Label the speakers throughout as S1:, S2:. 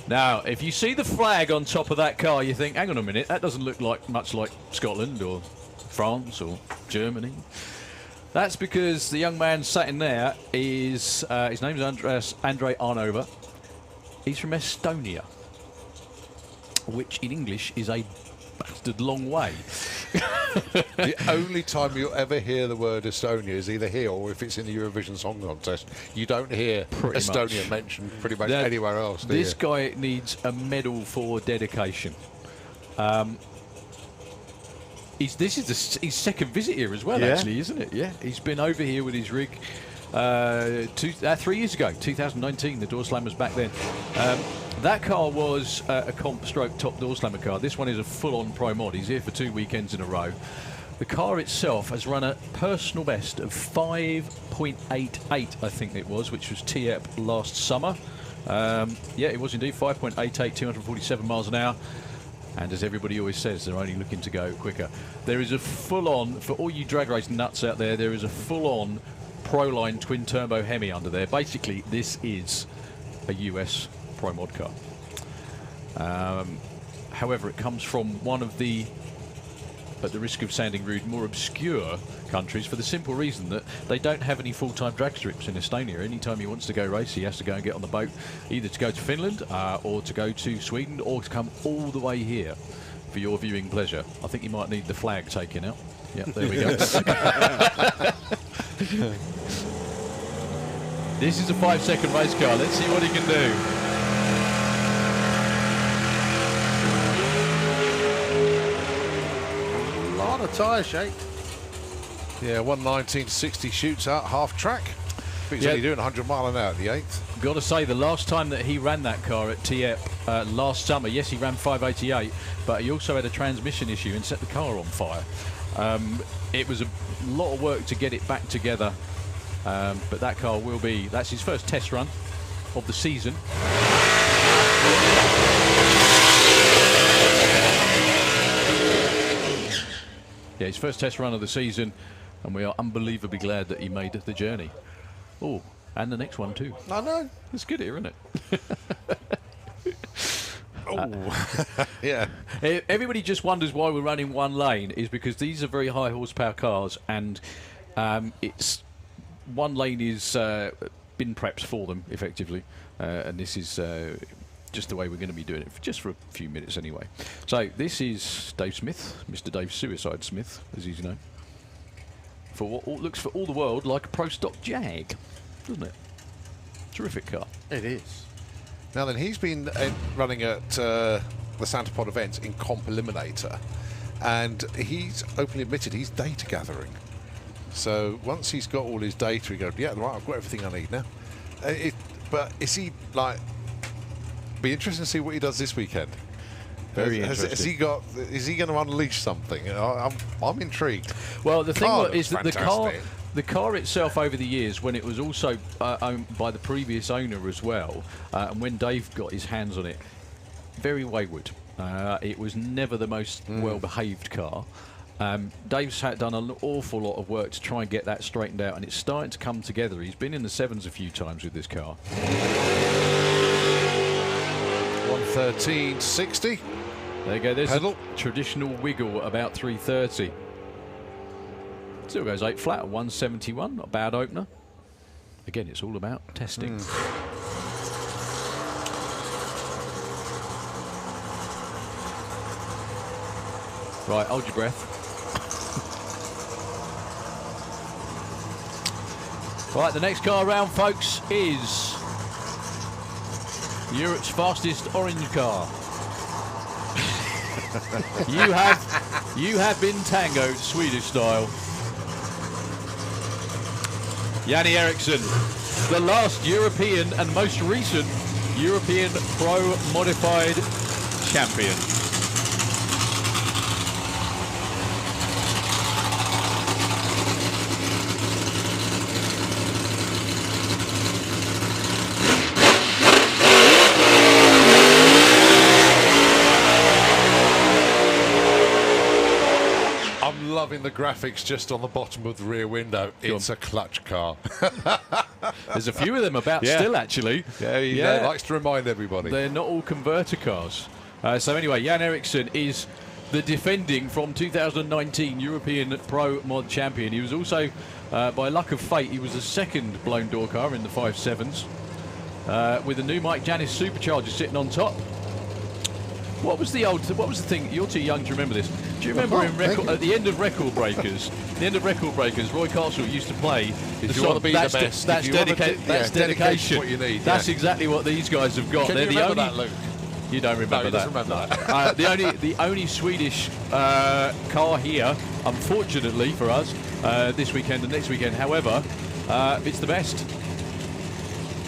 S1: Now, if you see the flag on top of that car, you think, hang on a minute, that doesn't look like much like Scotland or France or Germany. That's because the young man sat in there is, his name's Andrei Arnova. He's from Estonia, which in English is a bastard long way.
S2: The only time you'll ever hear the word Estonia is either here or if it's in the Eurovision Song Contest. You don't hear Estonia mentioned pretty much anywhere else, do
S1: This
S2: you?
S1: guy needs a medal for dedication. This is his second visit here as well, actually, isn't it? Yeah, he's been over here with his rig 3 years ago, 2019, the Doorslammers back then. That car was a comp stroke top Doorslammer car. This one is a full-on Pro Mod. He's here for 2 weekends in a row. The car itself has run a personal best of 5.88, I think it was, which was TEP last summer. Yeah, it was indeed 5.88, 247 miles an hour. And as everybody always says, they're only looking to go quicker. There is a full-on, for all you drag race nuts out there, there is a full-on Proline twin-turbo Hemi under there. Basically, this is a US Pro Mod car. However, it comes from one of the, at the risk of sounding rude, more obscure countries for the simple reason that they don't have any full-time drag strips in Estonia. Anytime he wants to go race, he has to go and get on the boat, either to go to Finland or to go to Sweden or to come all the way here for your viewing pleasure. I think you might need the flag taken out. Yep, there we go. This is a 5-second race car. Let's see what he can do.
S3: A lot of tyre shake.
S2: Yeah, 119.60 shoots out half track. He's only doing 100 mile an hour at the 8th.
S1: Got to say, the last time that he ran that car at TEP last summer, yes, he ran 588, but he also had a transmission issue and set the car on fire. It was a lot of work to get it back together, but that car will be, that's his first test run of the season. Yeah, his first test run of the season, and we are unbelievably glad that he made the journey. Oh, and the next one too.
S2: I know.
S1: It's good here, isn't it?
S2: Oh, yeah.
S1: Everybody just wonders why we're running one lane. Is because these are very high horsepower cars, and it's one lane is bin preps for them effectively, and this is just the way we're going to be doing it just for a few minutes anyway. So this is Dave Smith, Mr. Dave Suicide Smith, as he's known, for what looks for all the world like a pro stock Jag, doesn't it? Terrific car.
S3: It is.
S2: Now then, he's been running at the Santa Pod events in Comp Eliminator, and he's openly admitted he's data gathering. So once he's got all his data, he goes, yeah, right, I've got everything I need now. But is he, like, be interesting to see what he does this weekend.
S1: Very interesting.
S2: Has he got? Is he going to unleash something? I'm intrigued.
S1: Well, the thing is that
S2: fantastic.
S1: the car itself over the years, when it was also owned by the previous owner as well, and when Dave got his hands on it, very wayward. It was never the most well-behaved car. Dave's done an awful lot of work to try and get that straightened out, and it's starting to come together. He's been in the sevens a few times with this car.
S2: 113.60.
S1: There you go. There's
S2: pedal.
S1: a traditional wiggle about 330. Still goes 8 flat at 171. Not a bad opener. Again, it's all about testing. Right, hold your breath. Right, the next car round, folks, is Europe's fastest orange car. You have been tangoed Swedish style. Janne Eriksson, the last European and most recent European Pro Modified champion.
S2: I'm loving the graphics just on the bottom of the rear window. It's a clutch car.
S1: There's a few of them about still, actually.
S2: Yeah, he likes to remind everybody.
S1: They're not all converter cars. So anyway, Jan Eriksson is the defending from 2019 European Pro Mod champion. He was also, by luck of fate, he was the second blown door car in the 5.7s with a new Mike Janis supercharger sitting on top. What was the thing? You're too young to remember this. Do you remember at the end of Record Breakers? The end of Record Breakers, Roy Castle used to play.
S2: If you want to be the best,
S1: that's dedication.
S2: What you need.
S1: That's exactly what these guys have got.
S2: They're the only. That, Luke?
S1: You don't remember
S2: that?
S1: No, he
S2: doesn't remember that.
S1: the only Swedish car here, unfortunately for us, this weekend and next weekend. However, it's the best.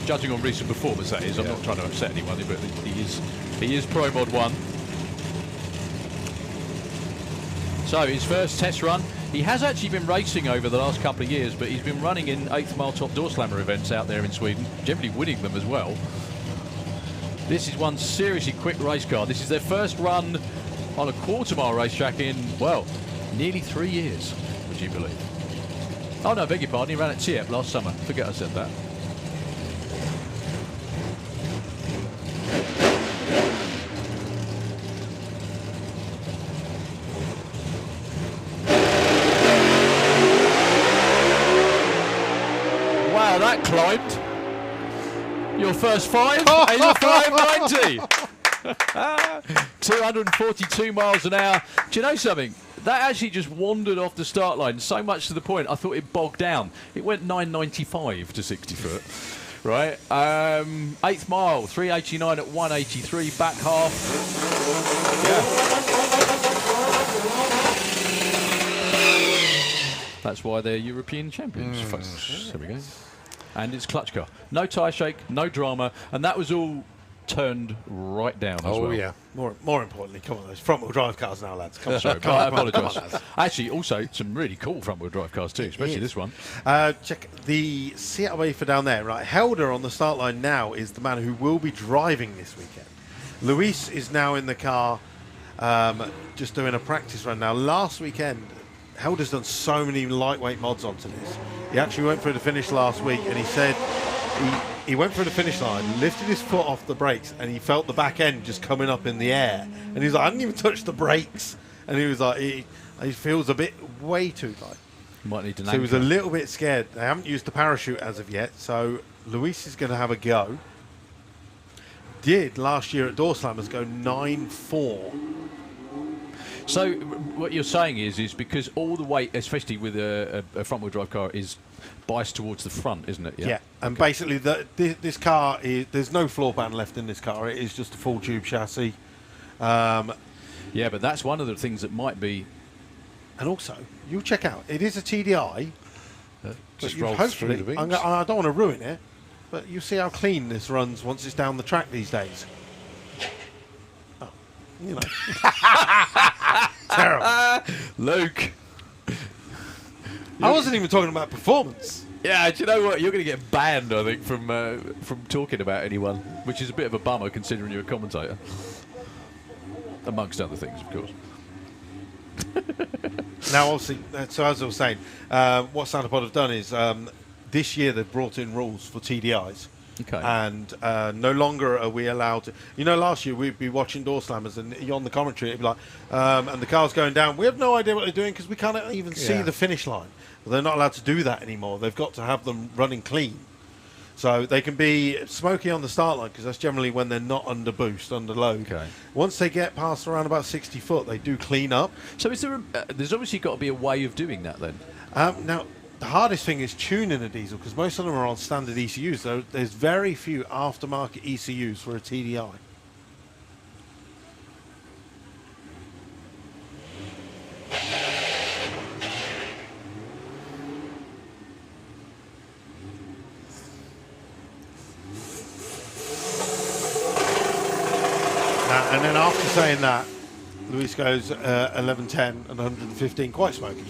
S1: Judging on recent performance, that is. I'm not trying to upset anyone, but he is Pro Mod 1. So his first test run. He has actually been racing over the last couple of years, but he's been running in 8th mile top door slammer events out there in Sweden, generally winning them as well. This is one seriously quick race car. This is their first run on a quarter-mile racetrack in, well, nearly 3 years, would you believe? Oh, no, beg your pardon. He ran at Tiepp last summer. Forget I said that. Wow, that climbed. Your first 5 and your 590. 242 miles an hour. Do you know something? That actually just wandered off the start line, so much to the point I thought it bogged down. It went 995 to 60 foot. Right. 8th mile, 389 at 183, back half. Yeah. That's why they're European champions, folks. There we go. And it's clutch car. No tyre shake, no drama, and that was all turned right down as well.
S3: Oh, yeah. More importantly, come on, those front-wheel drive cars now, lads. Come on.
S1: Sorry, I apologise. Actually, also, some really cool front-wheel drive cars too, especially this one.
S3: Check the Seattle for down there. Right, Helder on the start line now is the man who will be driving this weekend. Luis is now in the car, just doing a practice run. Now, last weekend, Helder's done so many lightweight mods onto this. He actually went through the finish last week, and he said he went through the finish line, lifted his foot off the brakes, and he felt the back end just coming up in the air. And he was like, I didn't even touch the brakes. And he was like, he feels a bit way too tight.
S1: Might need to.
S3: So he was a little bit scared. They haven't used the parachute as of yet, so Luis is going to have a go. Did last year at Doorslammers go 9.4.
S1: So what you're saying is because all the weight, especially with a front-wheel drive car, is biased towards the front, isn't it?
S3: Yeah. And basically this car there's no floor pan left in this car. It is just a full tube chassis.
S1: Yeah, but that's one of the things that might be.
S3: And also, you check out, it is a TDI.
S2: Just roll through the beams.
S3: I don't want to ruin it, but you see how clean this runs once it's down the track these days. You know. Terrible.
S1: Luke.
S3: I wasn't even talking about performance.
S1: Yeah, do you know what? You're going to get banned, I think, from talking about anyone, which is a bit of a bummer considering you're a commentator. Amongst other things, of course.
S3: Now, obviously, so as I was saying, what Santapod have done is this year they've brought in rules for TDIs.
S1: Okay.
S3: And no longer are we allowed to. You know, last year we'd be watching Doorslammers, and on the commentary it'd be like, and the car's going down. We have no idea what they're doing because we can't even see the finish line. Well, they're not allowed to do that anymore. They've got to have them running clean. So they can be smoky on the start line because that's generally when they're not under boost, under load.
S1: Okay.
S3: Once they get past around about 60 foot, they do clean up.
S1: So is there? There's obviously got to be a way of doing that then.
S3: Now. The hardest thing is tuning a diesel because most of them are on standard ECUs. So there's very few aftermarket ECUs for a TDI. And then after saying that, Luis goes 11.10 and 115, quite smoky.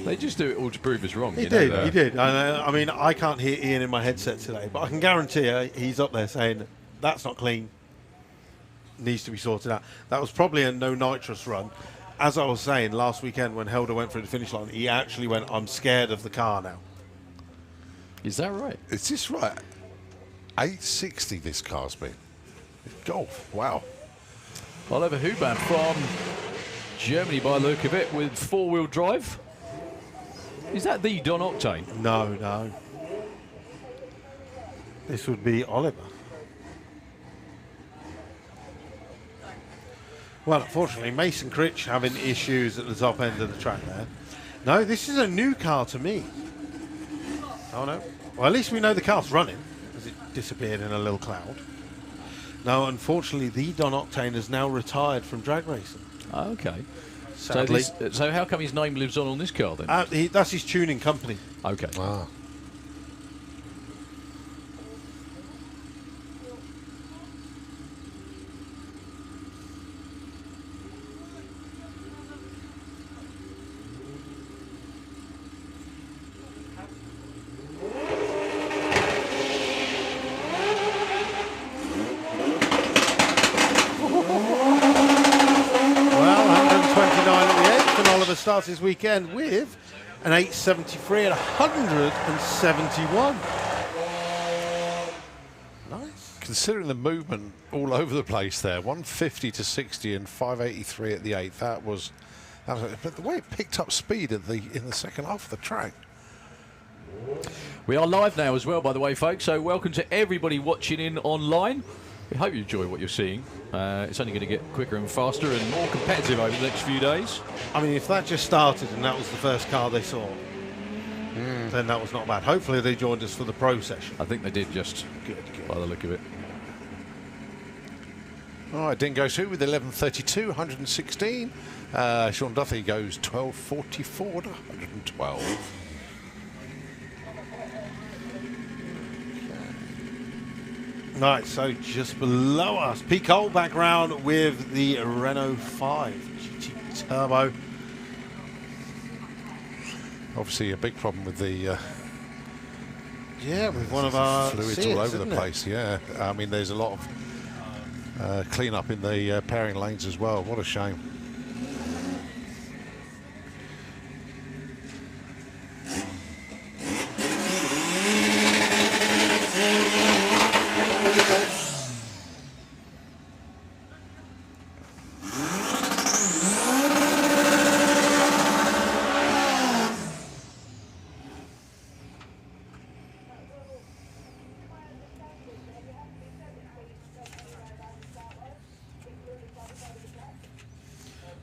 S1: They just do it all to prove us wrong.
S3: He did. I mean, I can't hear Ian in my headset today, but I can guarantee you he's up there saying, that's not clean, needs to be sorted out. That was probably a no nitrous run. as I was saying, last weekend when Helder went through the finish line, he actually went, I'm scared of the car now.
S1: Is that right?
S2: Is this right? 860 this car's been. Golf. Wow.
S1: Oliver Huban from Germany by the look of it with four-wheel drive. Is that the Don Octane?
S3: No, no. This would be Oliver. Well, unfortunately, Mason Critch having issues at the top end of the track there. No, this is a new car to me. Oh, no. Well, at least we know the car's running, as it disappeared in a little cloud. No, unfortunately, the Don Octane has now retired from drag racing.
S1: Oh, okay.
S3: Sadly.
S1: So how come his name lives on this car then?
S3: That's his tuning company.
S1: Okay.
S2: Wow.
S3: Starts his weekend with an 873 at 171. Nice.
S2: Considering the movement all over the place there, 150 to 60 and 583 at the 8th. That was but the way it picked up speed in the second half of the track.
S1: We are live now as well, by the way, folks. So welcome to everybody watching in online. We hope you enjoy what you're seeing. It's only going to get quicker and faster and more competitive over the next few days.
S3: I mean, if that just started and that was the first car they saw, then that was not bad. Hopefully they joined us for the pro session.
S1: I think they did, just
S3: Good.
S1: by the look of it.
S2: All right, Dean goes through with 11.32, 116. Sean Duffy goes 12.44 to 112.
S3: Right, so just below us, Pete Cole back round with the Renault 5 GT Turbo.
S2: Obviously a big problem with the
S3: with one of our
S2: fluids
S3: Seats,
S2: all over the
S3: isn't it?
S2: place. Yeah, I mean there's a lot of clean up in the pairing lanes as well. What a shame.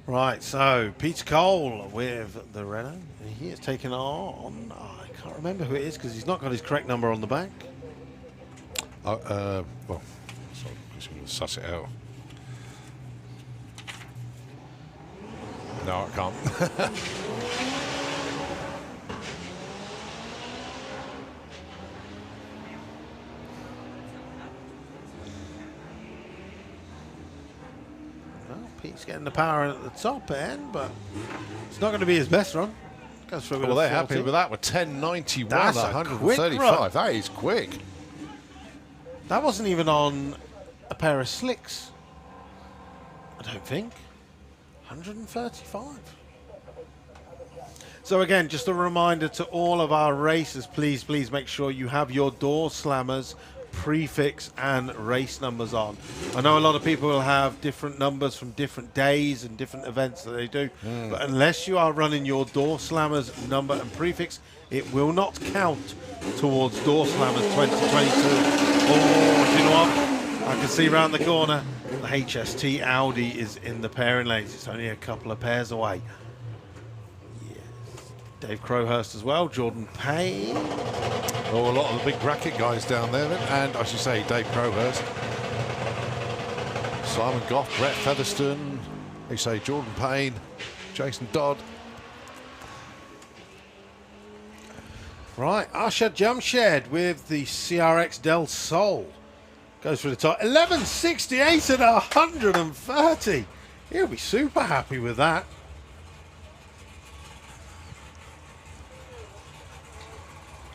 S3: Right, so Peter Cole with the Renault. And he is taking on, I can't remember who it is because he's not got his correct number on the back.
S2: Well, so I'm just going to suss it out. No, I can't.
S3: Pete's getting the power at the top end, but it's not going to be his best run. Goes through
S2: Well, they're happy with that. With 10.91,
S3: That's a quick
S2: 135. That is quick.
S3: That wasn't even on a pair of slicks, I don't think. 135. So again, just a reminder to all of our racers, please make sure you have your door slammers, prefix and race numbers on. I know a lot of people will have different numbers from different days and different events that they do, but unless you are running your door slammers number and prefix, it will not count towards door slammers 2022. Oh, do you know what? I can see around the corner the HST Audi is in the pairing lanes. It's only a couple of pairs away. Dave Crowhurst as well, Jordan Payne.
S2: Oh, a lot of the big bracket guys down there, then. And I should say Dave Crowhurst, Simon Goff, Brett Featherstone, you say Jordan Payne, Jason Dodd.
S3: Right, Asha Jamshed with the CRX Del Sol. Goes for the top. 11.68 at 130. He'll be super happy with that.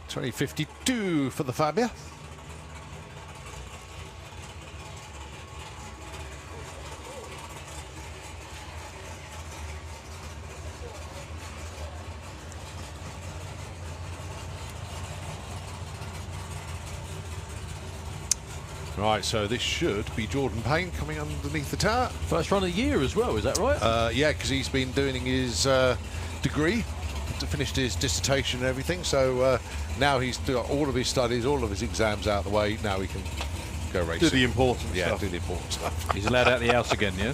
S2: $20.52 for the Fabia. Right, so this should be Jordan Payne coming underneath the tower.
S1: First run of the year as well, is that right?
S2: Yeah, because he's been doing his degree, finished his dissertation and everything. So now he's got all of his studies, all of his exams out of the way. Now he can go racing.
S3: Do the important
S2: Yeah,
S3: stuff.
S2: do the important stuff.
S1: He's allowed out of the house again, yeah?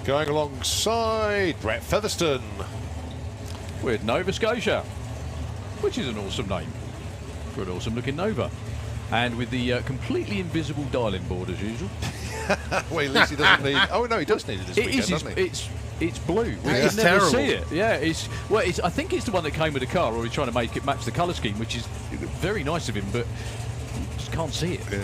S2: Going alongside Brett Featherstone.
S1: With Nova Scotia, which is an awesome name for an awesome looking Nova. And with the completely invisible dialing board as usual.
S2: Well, at least he doesn't need... Oh, no, he does need it this weekend, doesn't he?
S1: It's blue. We
S3: It's
S1: can never
S3: terrible.
S1: see it. Yeah, I think it's the one that came with the car, or he's trying to make it match the colour scheme, which is very nice of him, but you just can't see it.
S2: Yeah.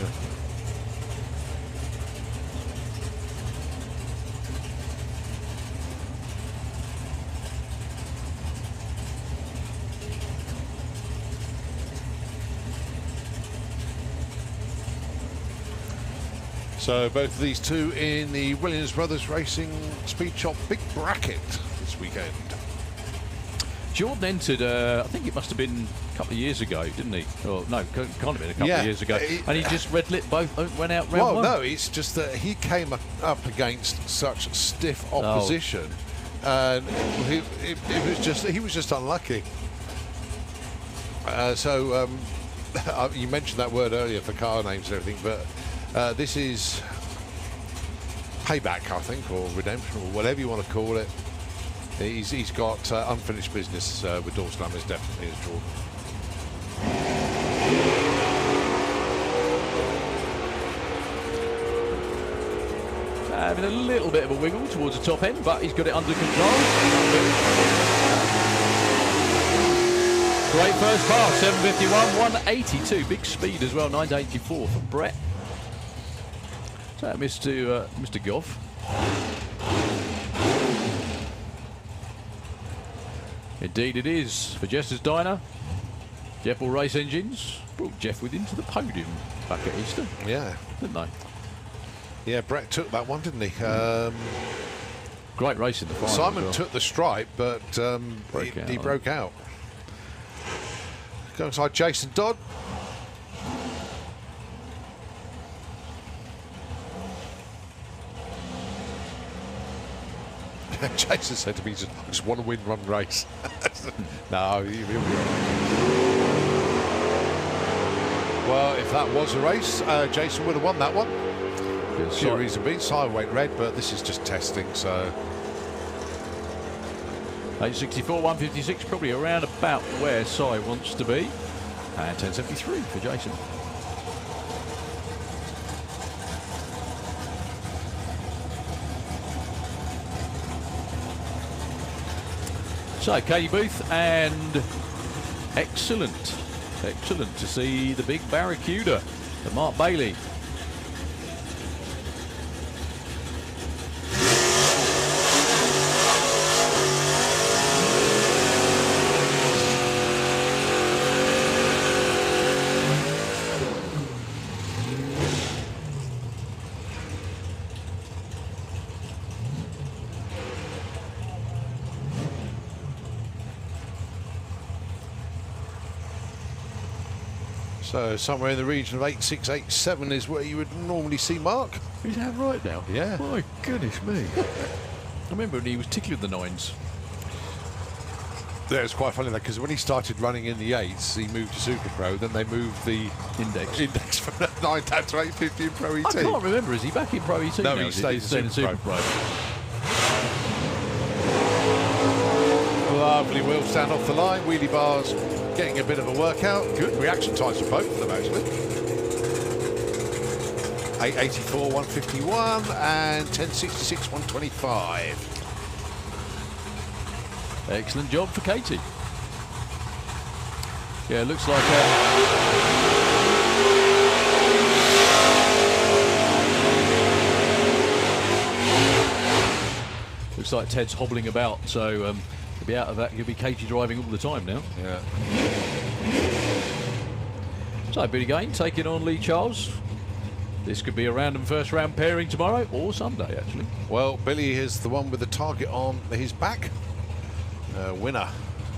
S2: So both of these two in the Williams Brothers Racing Speed Shop Big Bracket this weekend.
S1: Jordan entered, I think it must have been a couple of years ago, didn't he? Or no, can't have been a couple of years ago. And he just red lit both, went out round one.
S2: Well, no, it's just that he came up against such stiff opposition, and he was just unlucky. You mentioned that word earlier for car names and everything, but this is payback, I think, or redemption, or whatever you want to call it. He's got unfinished business with Doorslammers, definitely, as Jordan.
S1: Having a little bit of a wiggle towards the top end, but he's got it under control. Great first pass, 751, 182. Big speed as well, 984 from Brett. So Mr. Goff. Indeed it is for Jess's Diner. Jeff will race engines. Brought Jeff with him to the podium back at Easter,
S2: Yeah.
S1: didn't they?
S2: Yeah, Brett took that one, didn't he?
S1: Great race in the final.
S2: Simon
S1: as well.
S2: took the stripe, but he broke out. Going inside Jason Dodd. Jason said to me, I just want to win one race. No, he'll be all right. Well, if that was a race, Jason would have won that one. Sure, reason being, Simon went red, but this is just testing, so...
S1: 864, 156, probably around about where Si wants to be. And 1073 for Jason. So, Katie Booth, and excellent to see the big Barracuda, the Mark Bailey.
S2: So somewhere in the region of 8687 is where you would normally see Mark.
S1: Is that right now?
S2: Yeah.
S1: My goodness me. I remember when he was tickling the nines.
S2: Yeah, it's quite funny though, because when he started running in the 8s, he moved to Super Pro, then they moved the index from 9 down to 850 in Pro ET.
S1: I can't remember, is he back in Pro ET
S2: No,
S1: now?
S2: he stays in Super Pro. Lovely wheel stand off the line, wheelie bars getting a bit of a workout. Good reaction times for both of them actually. 884, 151 and 1066, 125.
S1: Excellent job for Katie. Yeah, it looks like looks like Ted's hobbling about, so he'll be out of that. He'll be Katie driving all the time now.
S2: Yeah.
S1: So Billy Gain taking on Lee Charles. This could be a random first round pairing tomorrow or Sunday, actually.
S2: Well, Billy is the one with the target on his back. Winner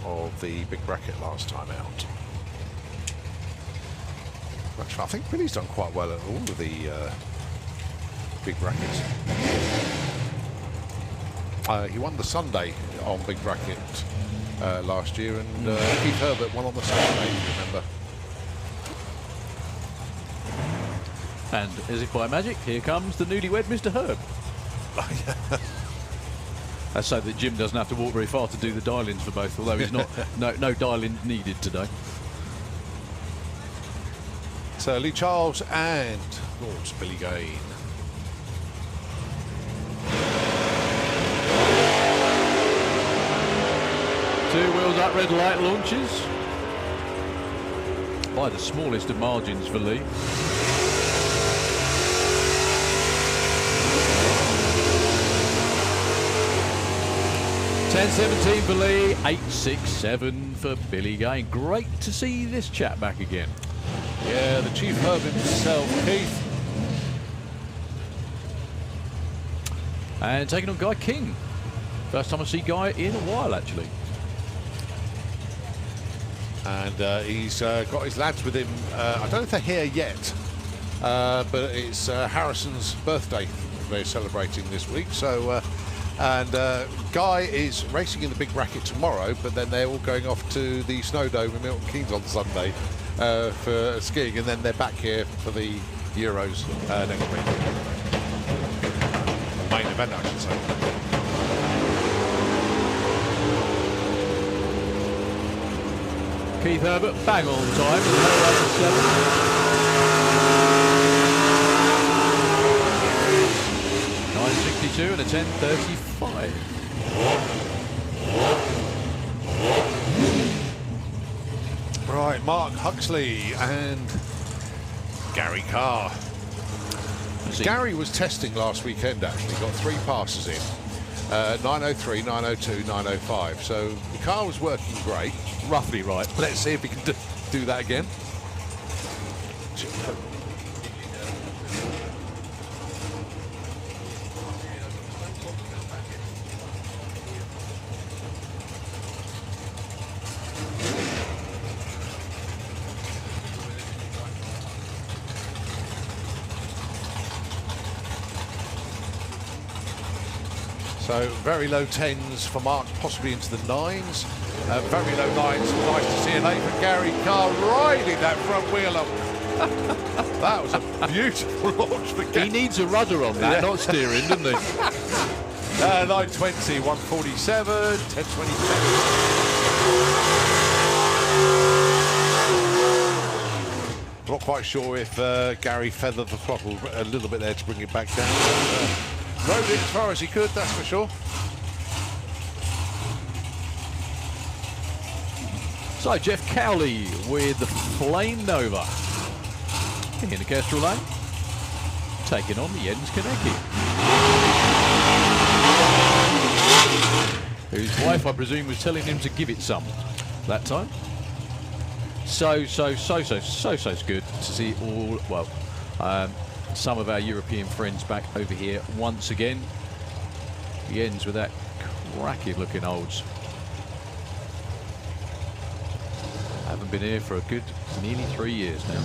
S2: of the big bracket last time out. Actually, I think Billy's done quite well at all of the big brackets. He won the Sunday on big bracket last year, and Keith Herbert won on the Saturday, if you remember.
S1: And as if by magic, here comes the newlywed Mr. Herb. That's so that Jim doesn't have to walk very far to do the dial-ins for both, although he's not. no dial-in needed today.
S2: So Lee Charles and Lord's Billy Gain.
S1: Two wheels up, red light launches. By the smallest of margins for Lee. 10.17 for Lee, 8.67 for Billy Gain. Great to see this chap back again.
S2: Yeah, the Chief Herb himself, Keith.
S1: And taking on Guy King. First time I see Guy in a while, actually.
S2: And he's got his lads with him. I don't know if they're here yet, but it's Harrison's birthday they're celebrating this week. So, Guy is racing in the big bracket tomorrow, but then they're all going off to the Snow Dome in Milton Keynes on Sunday for skiing, and then they're back here for the Euros next week. Main event, I should say.
S1: Keith Herbert, bang on time. 9.62 and a 10.35.
S2: Right, Mark Huxley and Gary Kerr. Gary was testing last weekend, actually. Got 3 passes in. 9.03, 9.02, 9.05. So the car was working great.
S1: Roughly right.
S2: Let's see if he can do that again. So very low 10s for Mark, possibly into the 9s. Very low 9s, nice to see an 8 for Gary Kerr riding that front wheel up. That was a beautiful launch for Gary.
S1: He needs a rudder on that, not steering, doesn't he?
S2: 920, 147, 1027. Not quite sure if Gary feathered the throttle a little bit there to bring it back down. Rode it as far as he could, that's for sure.
S1: So Jeff Cowley with the Flame Nova in the Kestrel lane, taking on the Jens Konecki, whose wife, I presume, was telling him to give it some that time. So good to see all, well, some of our European friends back over here once again. Jens with that cracking looking olds. Haven't been here for a good nearly 3 years now.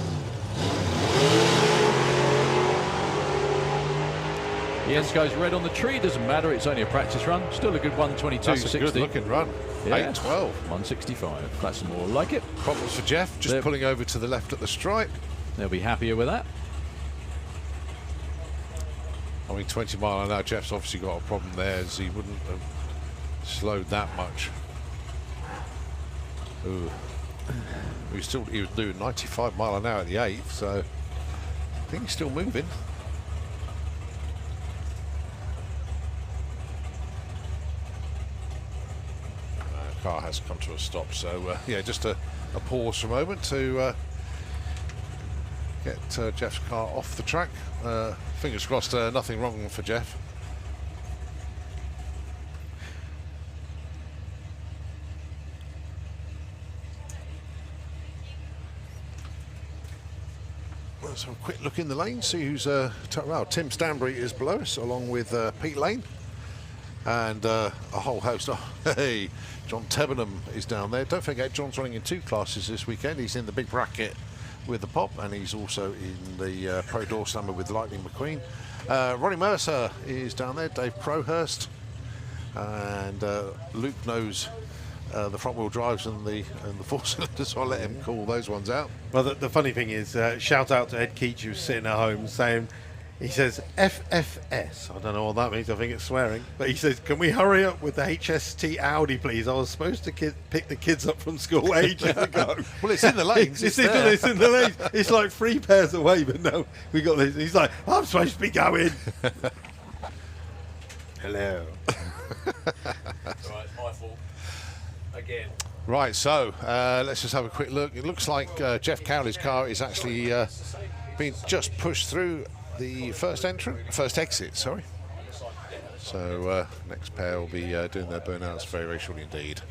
S1: Jens goes red on the tree, doesn't matter, it's only a practice run. Still a good 122.60.
S2: That's a good looking run.
S1: Yeah.
S2: 8.12.
S1: 165. That's more like it.
S2: Problems for Jeff, just pulling over to the left at the stripe.
S1: They'll be happier with that.
S2: I mean, 20 mile an hour, Jeff's obviously got a problem there, as he wouldn't have slowed that much. Ooh. He was doing 95 mile an hour at the 8th, so I think he's still moving. Car has come to a stop, so yeah, just a pause for a moment to get Jeff's car off the track. Fingers crossed, nothing wrong for Jeff. let's have a quick look in the lane, see who's well, Tim Stanbury is below us, along with Pete Lane, and a whole host. Oh, hey, John Tebenham is down there. Don't forget, John's running in 2 classes this weekend. He's in the big bracket with the Pop, and he's also in the Pro Door Slammer with Lightning McQueen. Ronnie Mercer is down there, Dave Crowhurst, and Luke knows the front wheel drives and the 4-cylinder, so I'll let him call those ones out.
S3: Well, the funny thing is, shout out to Ed Keach, who's sitting at home saying, he says FFS. I don't know what that means. I think it's swearing. But he says, can we hurry up with the HST Audi, please? I was supposed to pick the kids up from school ages ago.
S2: Well, it's in the lanes.
S3: It's in the lanes. It's like 3 pairs away, but no, we got this. He's like, I'm supposed to be going. Hello.
S1: Right, my fault. Again.
S2: Right, so let's just have a quick look. It looks like Jeff Cowley's car is actually being just pushed through the first exit, sorry. So next pair will be doing their burnouts very, very shortly indeed.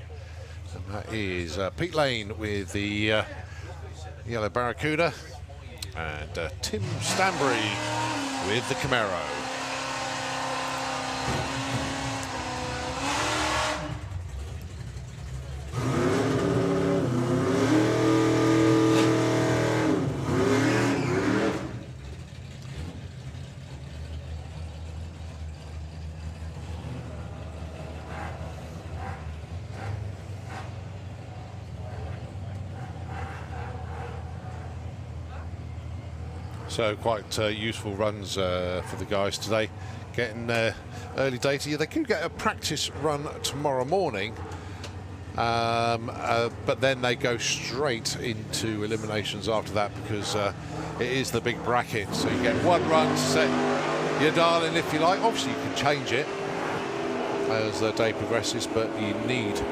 S2: And that is Pete Lane with the yellow Barracuda, and Tim Stanbury with the Camaro. So quite useful runs for the guys today. Getting early data. They could get a practice run tomorrow morning, but then they go straight into eliminations after that, because it is the big bracket. So you get 1 run to set your dial in, if you like. Obviously you can change it as the day progresses, but you need to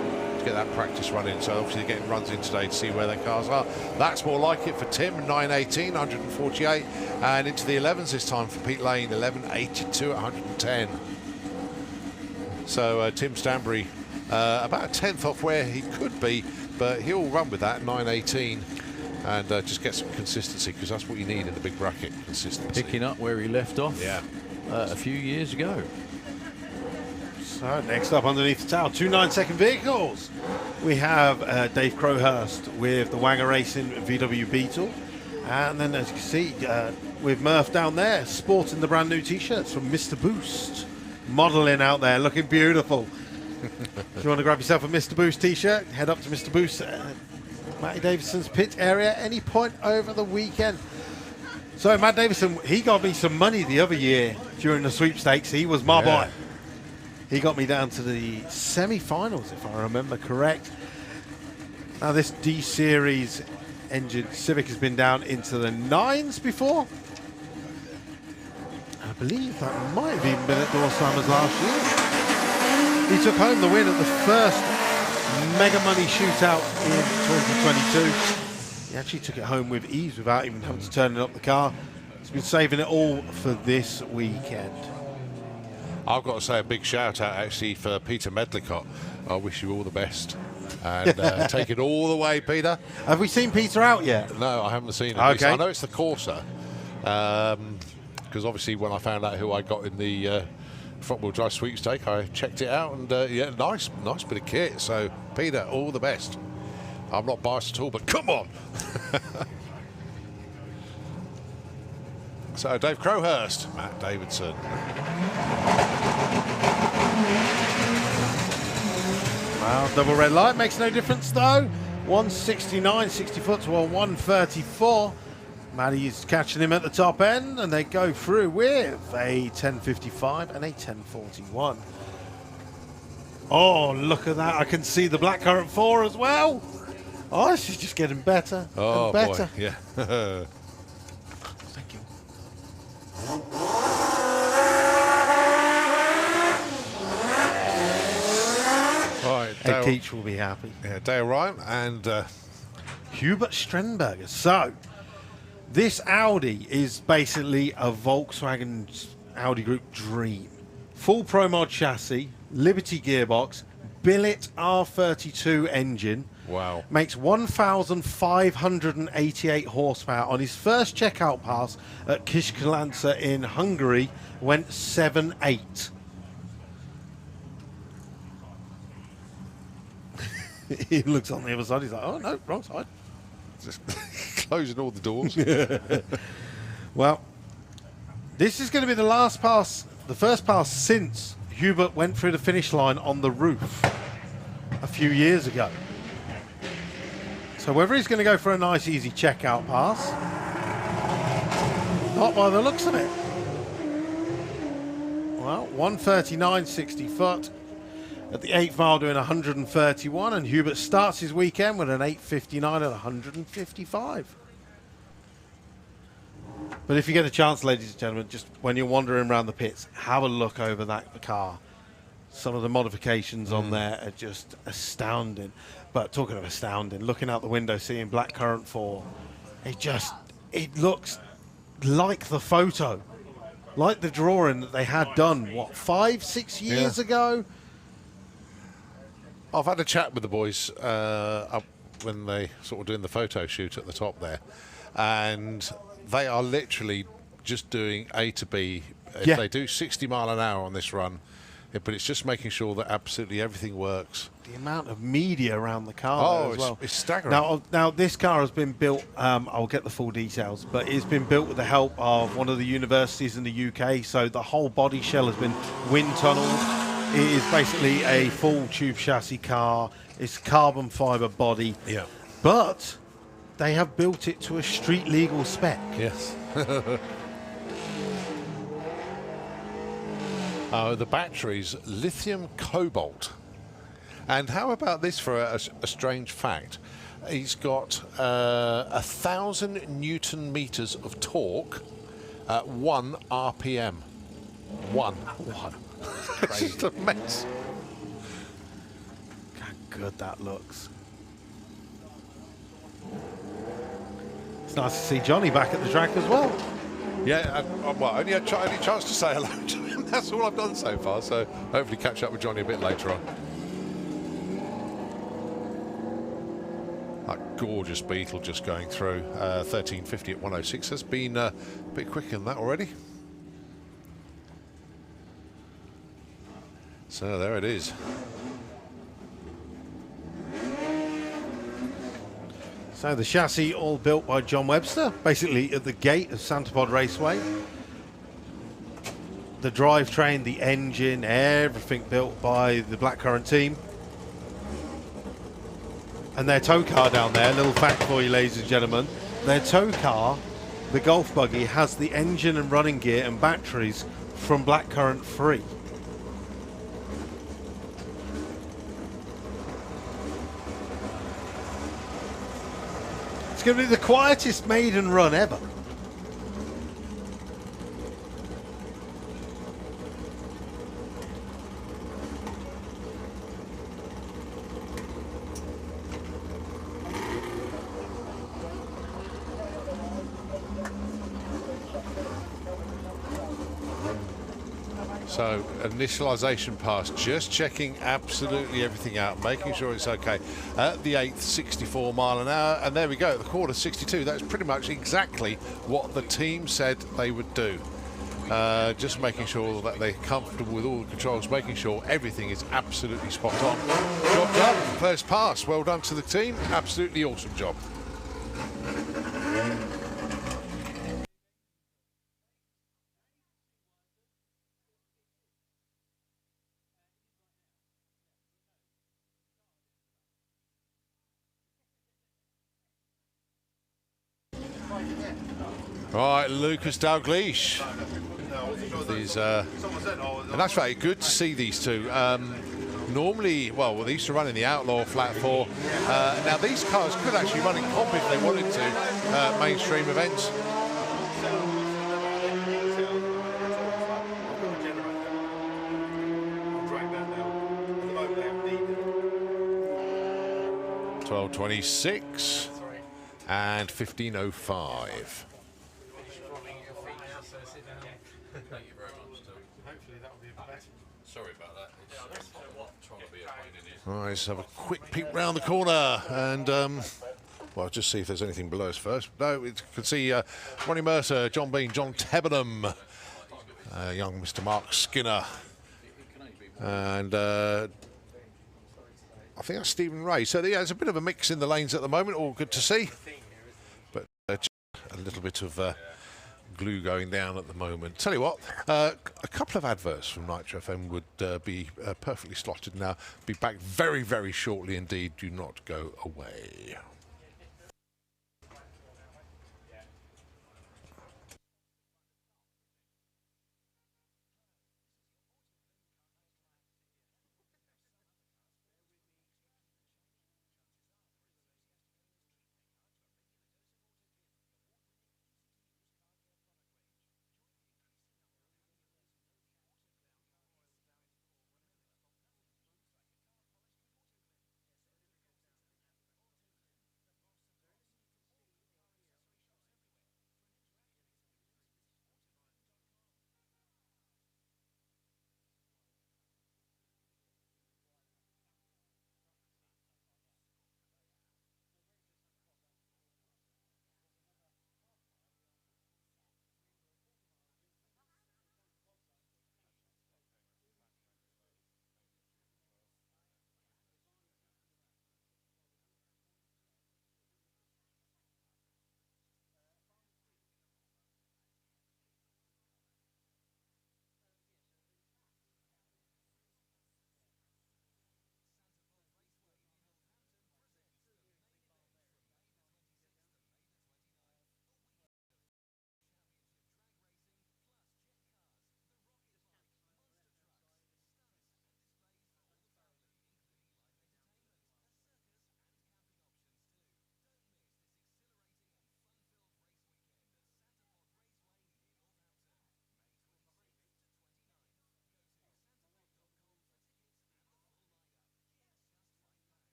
S2: get that practice run in. So obviously they're getting runs in today to see where their cars are. That's more like it for Tim, 918, 148, and into the 11s this time for Pete Lane, 1182 at 110. So Tim Stanbury about a 10th off where he could be, but he'll run with that, 918, and just get some consistency, because that's what you need in the big bracket, consistency.
S1: Picking up where he left off a few years ago.
S3: So next up underneath the tower, 2 9-second vehicles. We have Dave Crowhurst with the Wanger Racing VW Beetle. And then as you can see, with Murph down there, sporting the brand new t-shirts from Mr. Boost. Modelling out there, looking beautiful. If you want to grab yourself a Mr. Boost t-shirt, head up to Mr. Boost, Matty Davidson's pit area, any point over the weekend. So Matt Davison, he got me some money the other year during the sweepstakes. He was my boy. He got me down to the semi-finals, if I remember correct. Now this D-Series engine Civic has been down into the 9s before. I believe that might have even been at Doorslammers last year. He took home the win at the first Mega Money Shootout in 2022. He actually took it home with ease without even having to turn up the car. He's been saving it all for this weekend.
S2: I've got to say a big shout out actually for Peter Medlicott. I wish you all the best, and take it all the way, Peter.
S3: Have we seen Peter out yet?
S2: No, I haven't seen it.
S3: Okay.
S2: I know it's the Corsa, because obviously when I found out who I got in the front wheel drive sweepstake, I checked it out, and yeah, nice bit of kit. So Peter, all the best. I'm not biased at all, but come on. So Dave Crowhurst, Matt Davidson.
S3: Well, double red light makes no difference though. 169, 60 foot to a 134. Matty's catching him at the top end, and they go through with a 1055 and a 1041. Oh, look at that. I can see the Blackcurrant 4 as well. Oh, this is just getting better and better.
S2: Boy, yeah.
S3: Thank you.
S2: Right,
S3: Ed Keach will be happy.
S2: Yeah, Dale Ryan and
S3: Hubert Strenberger. So, this Audi is basically a Volkswagen Audi Group dream. Full Pro Mod chassis, Liberty gearbox, billet R32 engine,
S2: Wow.
S3: Makes 1,588 horsepower. On his first checkout pass at Kiskelanca in Hungary, went 7.8. He looks on the other side. He's like, oh, no, wrong side.
S2: Just closing all the doors.
S3: Well, this is going to be the last pass, the first pass since Hubert went through the finish line on the roof a few years ago. So whether he's going to go for a nice, easy checkout pass, not by the looks of it. Well, 139, 60 foot. At the 8th mile doing 131, and Hubert starts his weekend with an 8:59 at 155. But if you get a chance, ladies and gentlemen, just when you're wandering around the pits, have a look over that car. Some of the modifications on there are just astounding. But talking of astounding, looking out the window, seeing Blackcurrant 4, it looks like the photo, like the drawing that they had done, what, 5-6 years ago?
S2: I've had a chat with the boys up when they sort of doing the photo shoot at the top there, and they are literally just doing A to B. If they do 60 mile an hour on this run, but it's just making sure that absolutely everything works.
S3: The amount of media around the car as well.
S2: It's staggering.
S3: Now this car has been built, I'll get the full details, but it's been built with the help of one of the universities in the UK, so the whole body shell has been wind tunneled. It is basically a full tube chassis car. It's carbon fibre body.
S2: Yeah.
S3: But they have built it to a street legal spec.
S2: Yes. The batteries, lithium cobalt. And how about this for a strange fact? He's got 1,000 Newton meters of torque at 1 RPM. One. It's just a mess.
S3: How good that looks. It's nice to see Johnny back at the track as well.
S2: Yeah, well, only a chance to say hello to him. That's all I've done so far, so hopefully catch up with Johnny a bit later on. That gorgeous Beetle just going through. 1350 at 106 has been a bit quicker than that already. So there it is.
S3: So the chassis all built by John Webster, basically at the gate of Santapod Raceway. The drivetrain, the engine, everything built by the Blackcurrant team. And their tow car down there, little fact for you, ladies and gentlemen, their tow car, the Golf Buggy, has the engine and running gear and batteries from Blackcurrant 3. It's going to be the quietest maiden run ever.
S2: So initialization pass, just checking absolutely everything out, making sure it's okay. At the 8th, 64 mile an hour, and there we go, at the quarter, 62. That's pretty much exactly what the team said they would do. Just making sure that they're comfortable with all the controls, making sure everything is absolutely spot on. Job done, first pass, well done to the team, absolutely awesome job. Right, Lucas Dalgleish. These, and that's right, good to see these two. Normally, well, they used to run in the Outlaw Flat 4. Now, these cars could actually run in comp if they wanted to, mainstream events. .12.26 and 15:05.
S1: Thank you very much, Tom.
S3: Hopefully that will be better.
S1: Sorry about that. It's trying to be a pain in here.
S2: All right, let's have a quick peek round the corner and, well, just see if there's anything below us first. No, you can see Ronnie Mercer, John Bean, John Tebenham, young Mr. Mark Skinner, and I think that's Stephen Ray. So yeah, there's a bit of a mix in the lanes at the moment, all good to see. But just a little bit of glue going down at the moment. Tell you what, a couple of adverts from Nitro FM would be perfectly slotted now. Be back very, very shortly indeed. Do not go away.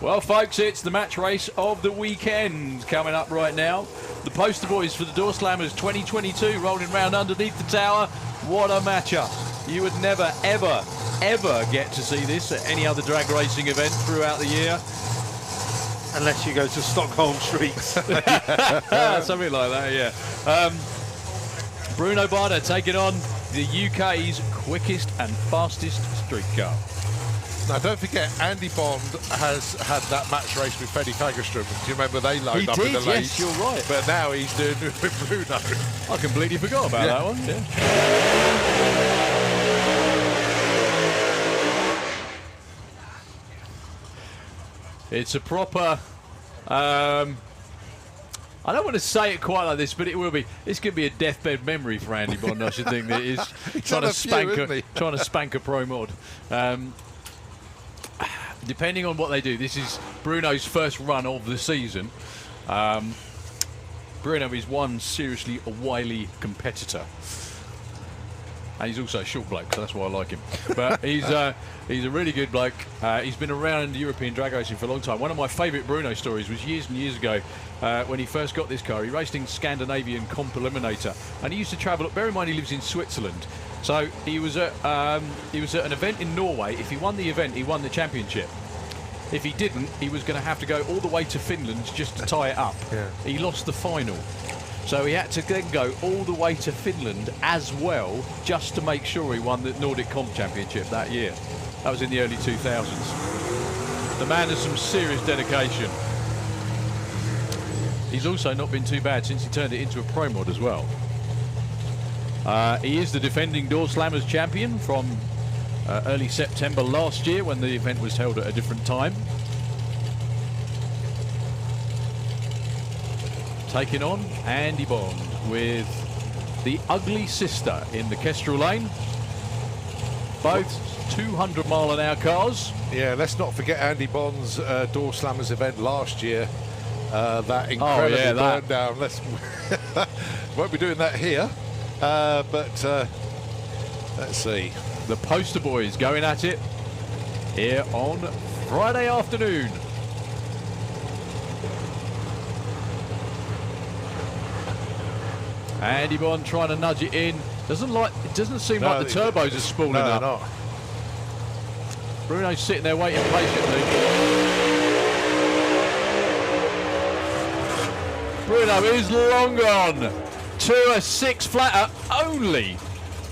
S1: Well, folks, it's the match race of the weekend coming up right now. The poster boys for the Doorslammers 2022 rolling round underneath the tower. What a matchup. You would never, ever, ever get to see this at any other drag racing event throughout the year.
S3: Unless you go to Stockholm streets.
S1: Something like that, yeah. Bruno Barda taking on the UK's quickest and fastest street car.
S2: Now, don't forget, Andy Bond has had that match race with Freddy Fagerström. Do you remember they loaded up in the late?
S1: Yes, you're right.
S2: But now he's doing it with Bruno.
S1: I completely forgot about that one. Yeah. It's a proper... I don't want to say it quite like this, but it will be. It's going to be a deathbed memory for Andy Bond, I should think. That is trying to spank a pro mod. Depending on what they do, this is Bruno's first run of the season. Bruno is one seriously wily competitor. And he's also a short bloke, so that's why I like him. But he's a really good bloke. He's been around European drag racing for a long time. One of my favourite Bruno stories was years and years ago when he first got this car. He raced in Scandinavian Comp Eliminator, and he used to travel. Bear in mind, he lives in Switzerland. So he was at an event in Norway. If he won the event, he won the championship. If he didn't, he was going to have to go all the way to Finland just to tie it up.
S2: Yeah.
S1: He lost the final. So he had to then go all the way to Finland as well, just to make sure he won the Nordic Comp Championship that year. That was in the early 2000s. The man has some serious dedication. He's also not been too bad since he turned it into a pro mod as well. He is the defending Doorslammers champion from early September last year when the event was held at a different time. Taking on Andy Bond with the ugly sister in the Kestrel lane. Both 200-mile-an-hour cars.
S2: Yeah, let's not forget Andy Bond's Doorslammers event last year. That incredibly burned down. Won't be doing that here. But let's see.
S1: The poster boys going at it here on Friday afternoon. Andy Bond trying to nudge it in. It doesn't seem like the turbos are spooling up.
S2: No.
S1: Bruno's sitting there waiting patiently. Bruno is long gone to a 6 flatter, only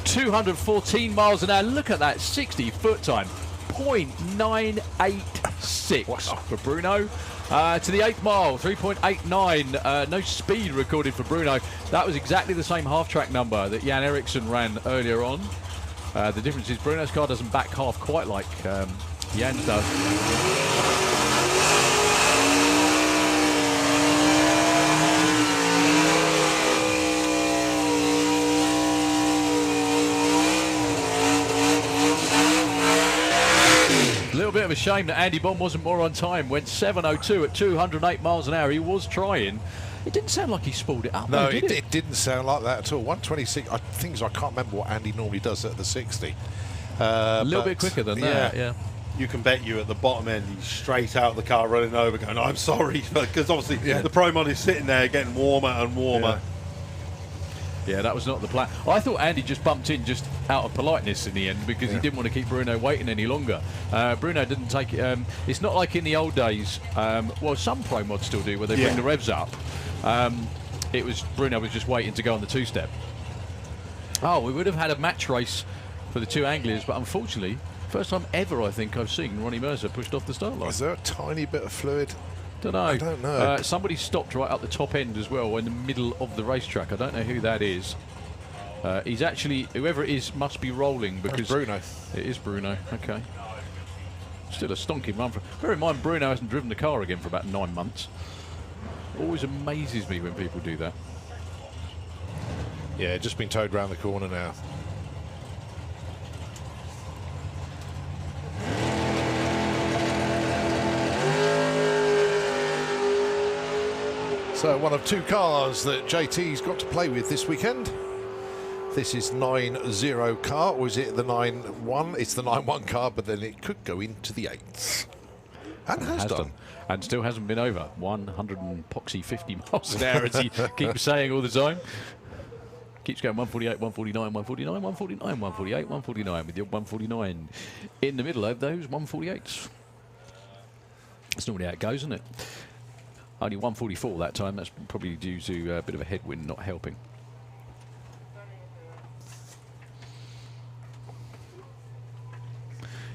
S1: 214 miles an hour. Look at that 60-foot time, 0.986 for Bruno. To the 8th mile, 3.89. No speed recorded for Bruno. That was exactly the same half-track number that Jan Eriksson ran earlier on. The difference is Bruno's car doesn't back half quite like Jan's does. A little bit of a shame that Andy Bond wasn't more on time. Went 7:02 at 208 miles an hour. He was trying. It didn't sound like he spooled it up.
S2: No,
S1: though, did
S2: it didn't sound like that at all. 126. I can't remember what Andy normally does at the 60.
S1: A little bit quicker than that. Yeah.
S3: You can bet you at the bottom end, he's straight out of the car running over going, I'm sorry, because obviously the pro mod is sitting there getting warmer and warmer.
S1: Yeah, that was not the plan. I thought Andy just bumped in just out of politeness in the end because he didn't want to keep Bruno waiting any longer. Bruno didn't take it. It's not like in the old days. Well, some pro mods still do, where they bring the revs up. It was Bruno was just waiting to go on the two-step. Oh, we would have had a match race for the two anglers, but unfortunately, first time ever I think I've seen Ronnie Mercer pushed off the start line.
S2: Was there a tiny bit of fluid?
S1: Don't know.
S2: I don't know.
S1: Somebody stopped right up the top end as well, in the middle of the racetrack. I don't know who that is. He's actually, whoever it is, must be rolling because
S2: That's Bruno.
S1: It is Bruno. Okay. Still a stonking run. Bear in mind, Bruno hasn't driven the car again for about 9 months. Always amazes me when people do that.
S2: Yeah, just been towed round the corner now. So one of two cars that JT's got to play with this weekend. This is 9-0 car, or is it the 9-1? It's the 9-1 car, but then it could go into the 8s. And has done.
S1: And still hasn't been over 150 miles an hour, as he keeps saying all the time. Keeps going 148, 149, 149, 149, 148, 149, with your 149 in the middle of those 148s. That's normally how it goes, isn't it? Only 144 that time. That's probably due to a bit of a headwind not helping.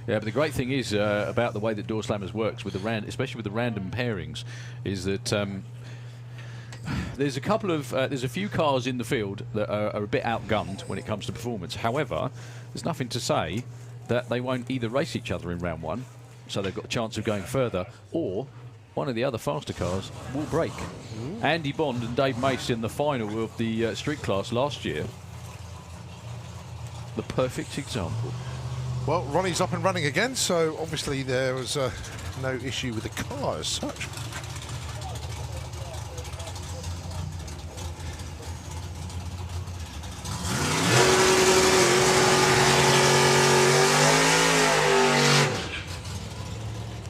S1: Yeah, but the great thing is about the way that Doorslammers works with the especially with the random pairings, is that there's a few cars in the field that are a bit outgunned when it comes to performance. However, there's nothing to say that they won't either race each other in round one, so they've got a chance of going further, or one of the other faster cars will break. Andy Bond and Dave Mace in the final of the street class last year. The perfect example.
S2: Well, Ronnie's up and running again, so obviously there was no issue with the car as such.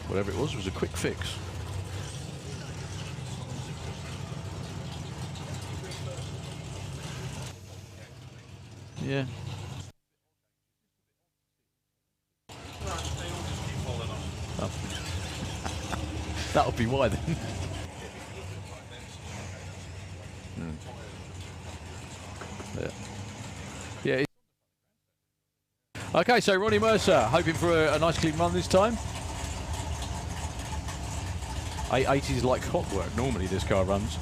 S1: Whatever it was a quick fix. Yeah. Oh. That'll be why then. Yeah. Okay, so Ronnie Mercer hoping for a nice clean run this time. 880s like clockwork normally this car runs.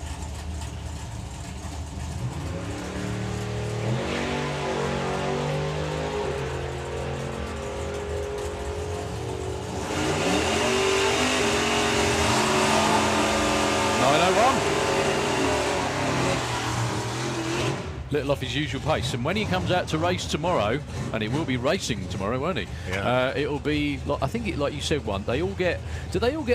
S1: Little off his usual pace, and when he comes out to race tomorrow, and he will be racing tomorrow, won't he?
S2: Yeah.
S1: It'll be, I think, like you said, do they all get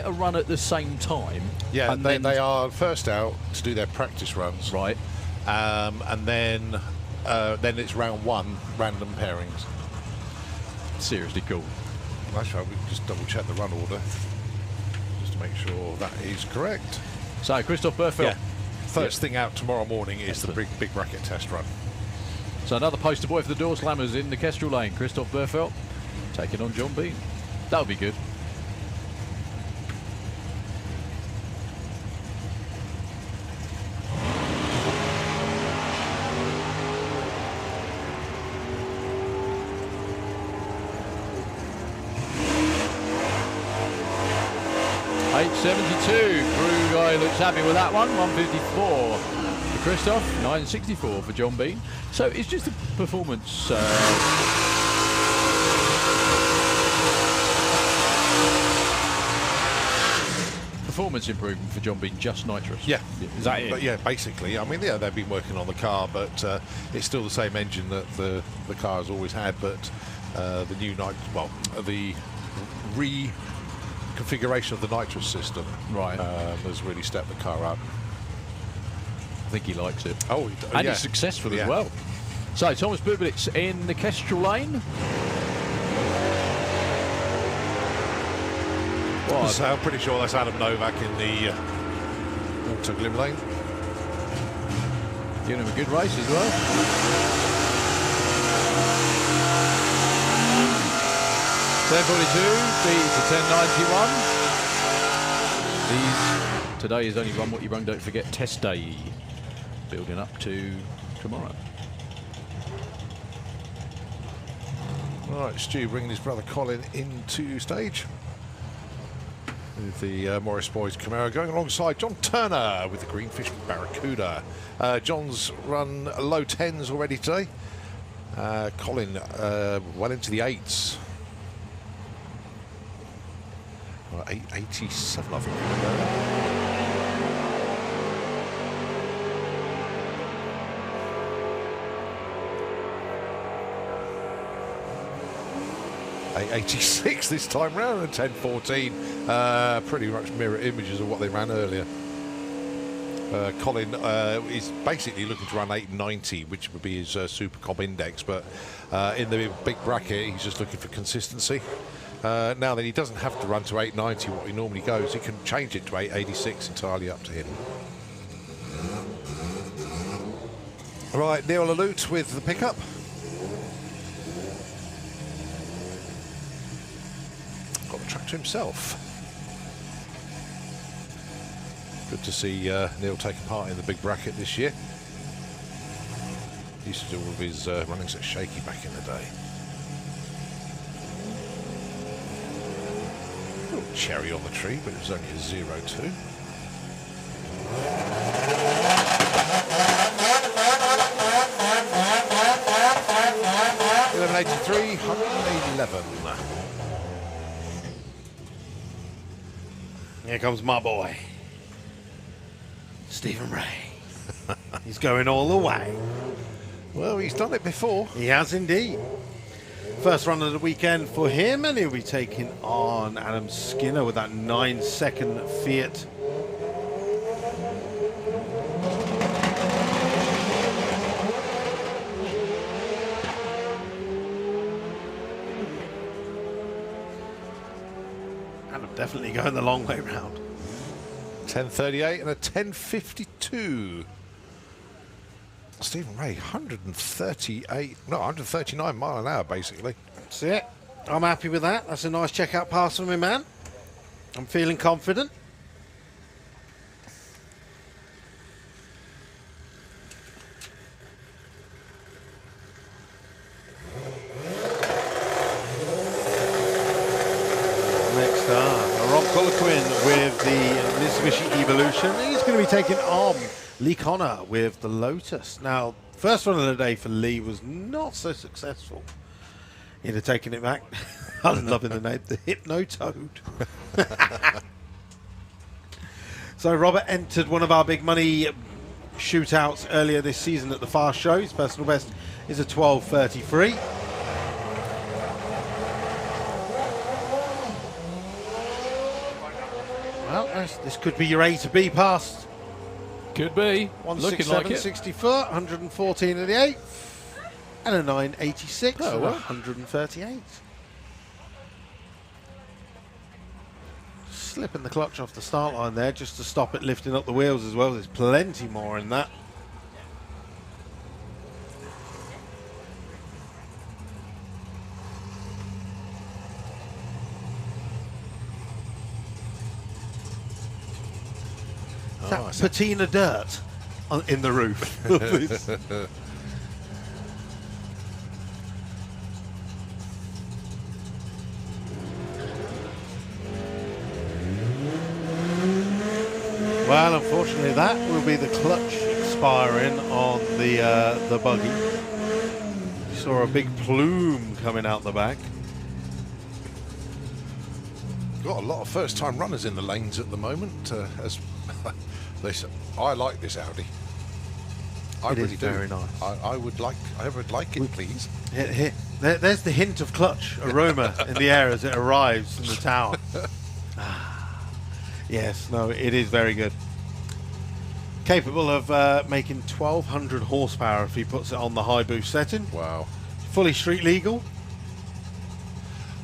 S1: a run at the same time?
S2: Yeah, and they are first out to do their practice runs.
S1: Right.
S2: And then it's round one, random pairings.
S1: Seriously cool.
S2: That's right, we can just double check the run order, just to make sure that is correct.
S1: So, Christoph Burfeld.
S2: Yeah. First thing out tomorrow morning is the big bracket test run.
S1: So another poster boy for the Doorslammers in the Kestrel Lane. Christoph Burfeld taking on John Bean. That'll be good. Crew guy looks happy with that one. 154 for Christoph, 964 for John Bean. So it's just a performance performance improvement for John Bean, just nitrous.
S2: Yeah,
S1: is that it?
S2: But yeah, basically. I mean, yeah, they've been working on the car, but it's still the same engine that the car has always had, but the new the configuration of the nitrous system has really stepped the car up.
S1: I think he likes it.
S2: Oh,
S1: and he's successful as well. So Thomas Bublitz in the Kestrel Lane.
S2: So I'm pretty sure that's Adam Novak in the Auto Glim Lane.
S1: Giving him a good race as well. .1042 beats to 1091. Today is only run what you run. Don't forget test day. Building up to tomorrow.
S2: All right, Stu bringing his brother Colin into stage. With the Morris Boys Camaro going alongside John Turner with the Greenfish Barracuda. John's run low 10s already today. Colin well into the 8s. 887, I think. 886 this time round, and 1014. Pretty much mirror images of what they ran earlier. Colin is basically looking to run 890, which would be his Super Comp index, but in the big bracket, he's just looking for consistency. Now then, he doesn't have to run to 890 what he normally goes. He can change it to 886, entirely up to him. Right, Neil Alute with the pickup. Got the track to himself. Good to see Neil taking part in the big bracket this year. He used to do all of his runnings at Shaky back in the day. Little cherry on the tree, but it was only a 0-2. $11.83, 111.
S3: Here comes my boy, Stephen Ray. He's going all the way.
S2: Well, he's done it before.
S3: He has indeed. First run of the weekend for him, and he'll be taking on Adam Skinner with that 9-second Fiat. Adam definitely going the long way round.
S2: 10.38 and a 10.52. Stephen Ray, 139 mile an hour, basically.
S3: That's it. I'm happy with that. That's a nice checkout pass from me, man. I'm feeling confident. Next up, Rob Colquhoun with the Mitsubishi Evolution. He's going to be taking on Lee Connor with the Lotus. Now, first run of the day for Lee was not so successful. He'd have taken it back. I'm loving the name, the Hypno-Toad. So Robert entered one of our big money shootouts earlier this season at the Fast Show. His personal best is a 12.33. Well, this could be your A to B pass.
S1: Could be.
S3: 167, 60 foot, 114 at the 8th, and a 986
S1: Oh,
S3: and
S1: well.
S3: 138. Slipping the clutch off the start line there just to stop it lifting up the wheels as well. There's plenty more in that. That patina dirt in the roof. Well, unfortunately, that will be the clutch expiring on the buggy. You saw a big plume coming out the back.
S2: Got a lot of first-time runners in the lanes at the moment. As they said, I like this Audi. I
S3: It is
S2: really do.
S3: very nice.
S2: I would like it, please.
S3: Here. There's the hint of clutch aroma in the air as it arrives in the town. Yes, no, it is very good. Capable of making 1,200 horsepower if he puts it on the high boost setting.
S2: Wow.
S3: Fully street legal.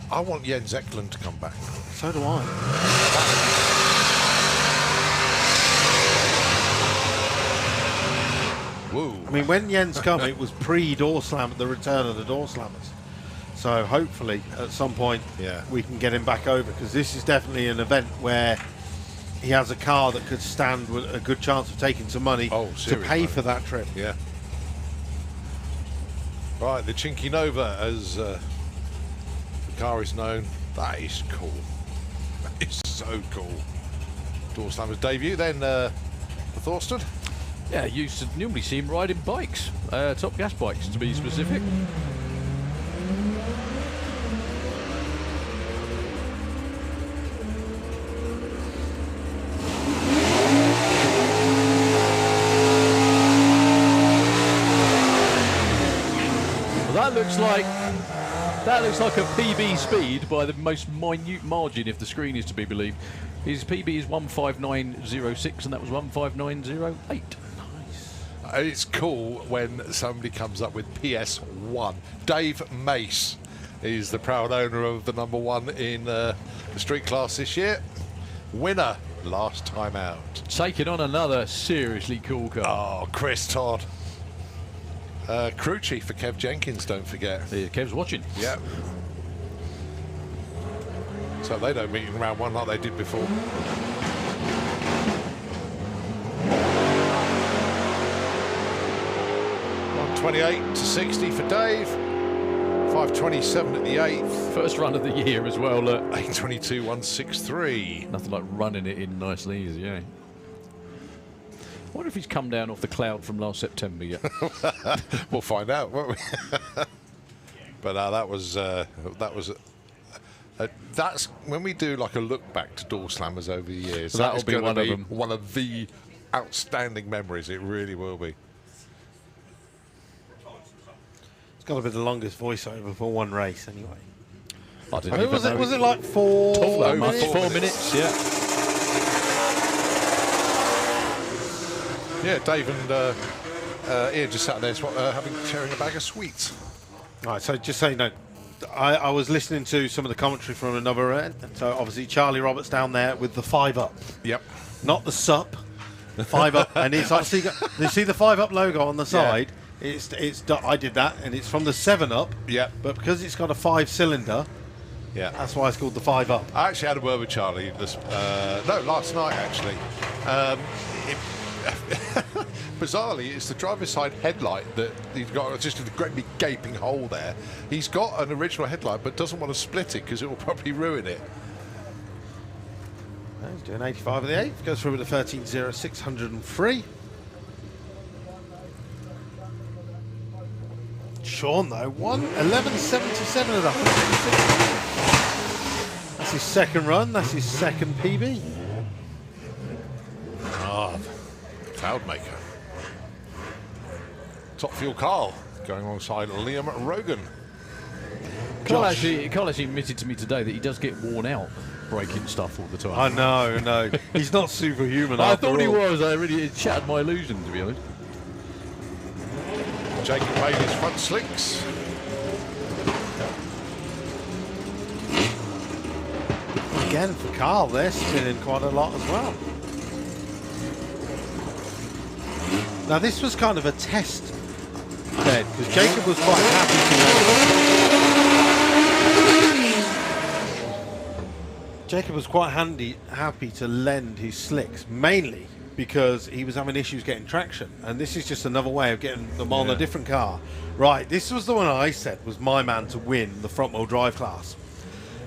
S2: I want Jens Eklund to come back.
S3: So do I.
S2: Whoa.
S3: I mean, when Jens come, it was pre-Doorslam, the return of the Doorslammers. So hopefully, at some point, we can get him back over, because this is definitely an event where he has a car that could stand with a good chance of taking some money to pay for that trip.
S2: Yeah. Right, the Chinky Nova, as the car is known. That is cool. That is so cool. Doorslammers debut, then for Thorsten.
S1: Yeah, you used to normally see him riding bikes, top gas bikes to be specific. Well, that looks like a PB speed by the most minute margin, if the screen is to be believed. His PB is 159.06, and that was 159.08.
S2: It's cool when somebody comes up with PS1. Dave Mace He's the proud owner of the #1 in the street class this year. Winner last time out.
S1: Taking on another seriously cool car.
S2: Oh, Chris Todd. Crew chief for Kev Jenkins, don't forget.
S1: Yeah, Kev's watching.
S2: Yeah. So they don't meet in round 1 like they did before. 128-60 for Dave. 527 at the 8th.
S1: First run of the year as well. Look.
S2: 822-163.
S1: Nothing like running it in nice and easy, yeah. I wonder if he's come down off the cloud from last September yet.
S2: We'll find out, won't we? But that's when we do like a look back to Doorslammers over the years.
S1: So that'll
S2: that is
S1: be
S2: gonna
S1: one of them.
S2: One of the outstanding memories. It really will be.
S3: It's got to be the longest voiceover for one race, anyway.
S1: I didn't even know.
S3: Was it like 4
S1: 4
S3: minutes?
S1: 4 minutes, yeah.
S2: Yeah, Dave and Ian just sat there sharing a bag of sweets.
S3: Right, so just so you know, I was listening to some of the commentary from another end. So obviously Charlie Roberts down there with the 5 up.
S2: Yep.
S3: Not the sup, 5 up. And it's obviously you see the 5 up logo on the side. Yeah. I did that, and it's from the 7 up.
S2: Yeah.
S3: But because it's got a 5-cylinder,
S2: yeah,
S3: that's why it's called the 5 up.
S2: I actually had a word with Charlie last night actually. Bizarrely, it's the driver's side headlight that he's got just a great big gaping hole there. He's got an original headlight but doesn't want to split it because it will probably ruin it.
S3: He's doing 85 of the 8th, goes through with a 13.0603. Sean though, 11.77 of the 160. That's his second run, that's his second PB.
S2: Ah, Cloudmaker. Top Fuel Carl going alongside Liam Rogan.
S1: Carl actually admitted to me today that he does get worn out breaking stuff all the time.
S3: I know. He's not superhuman.
S1: I thought he was. It shattered my illusion, to be honest.
S2: Jacob Bailey's front slicks.
S3: Again for Carl, they're spinning quite a lot as well. Now this was kind of a test bed because Jacob was quite happy to lend his slicks, mainly because he was having issues getting traction, and this is just another way of getting them on a different car. Right, this was the one I said was my man to win the front-wheel drive class.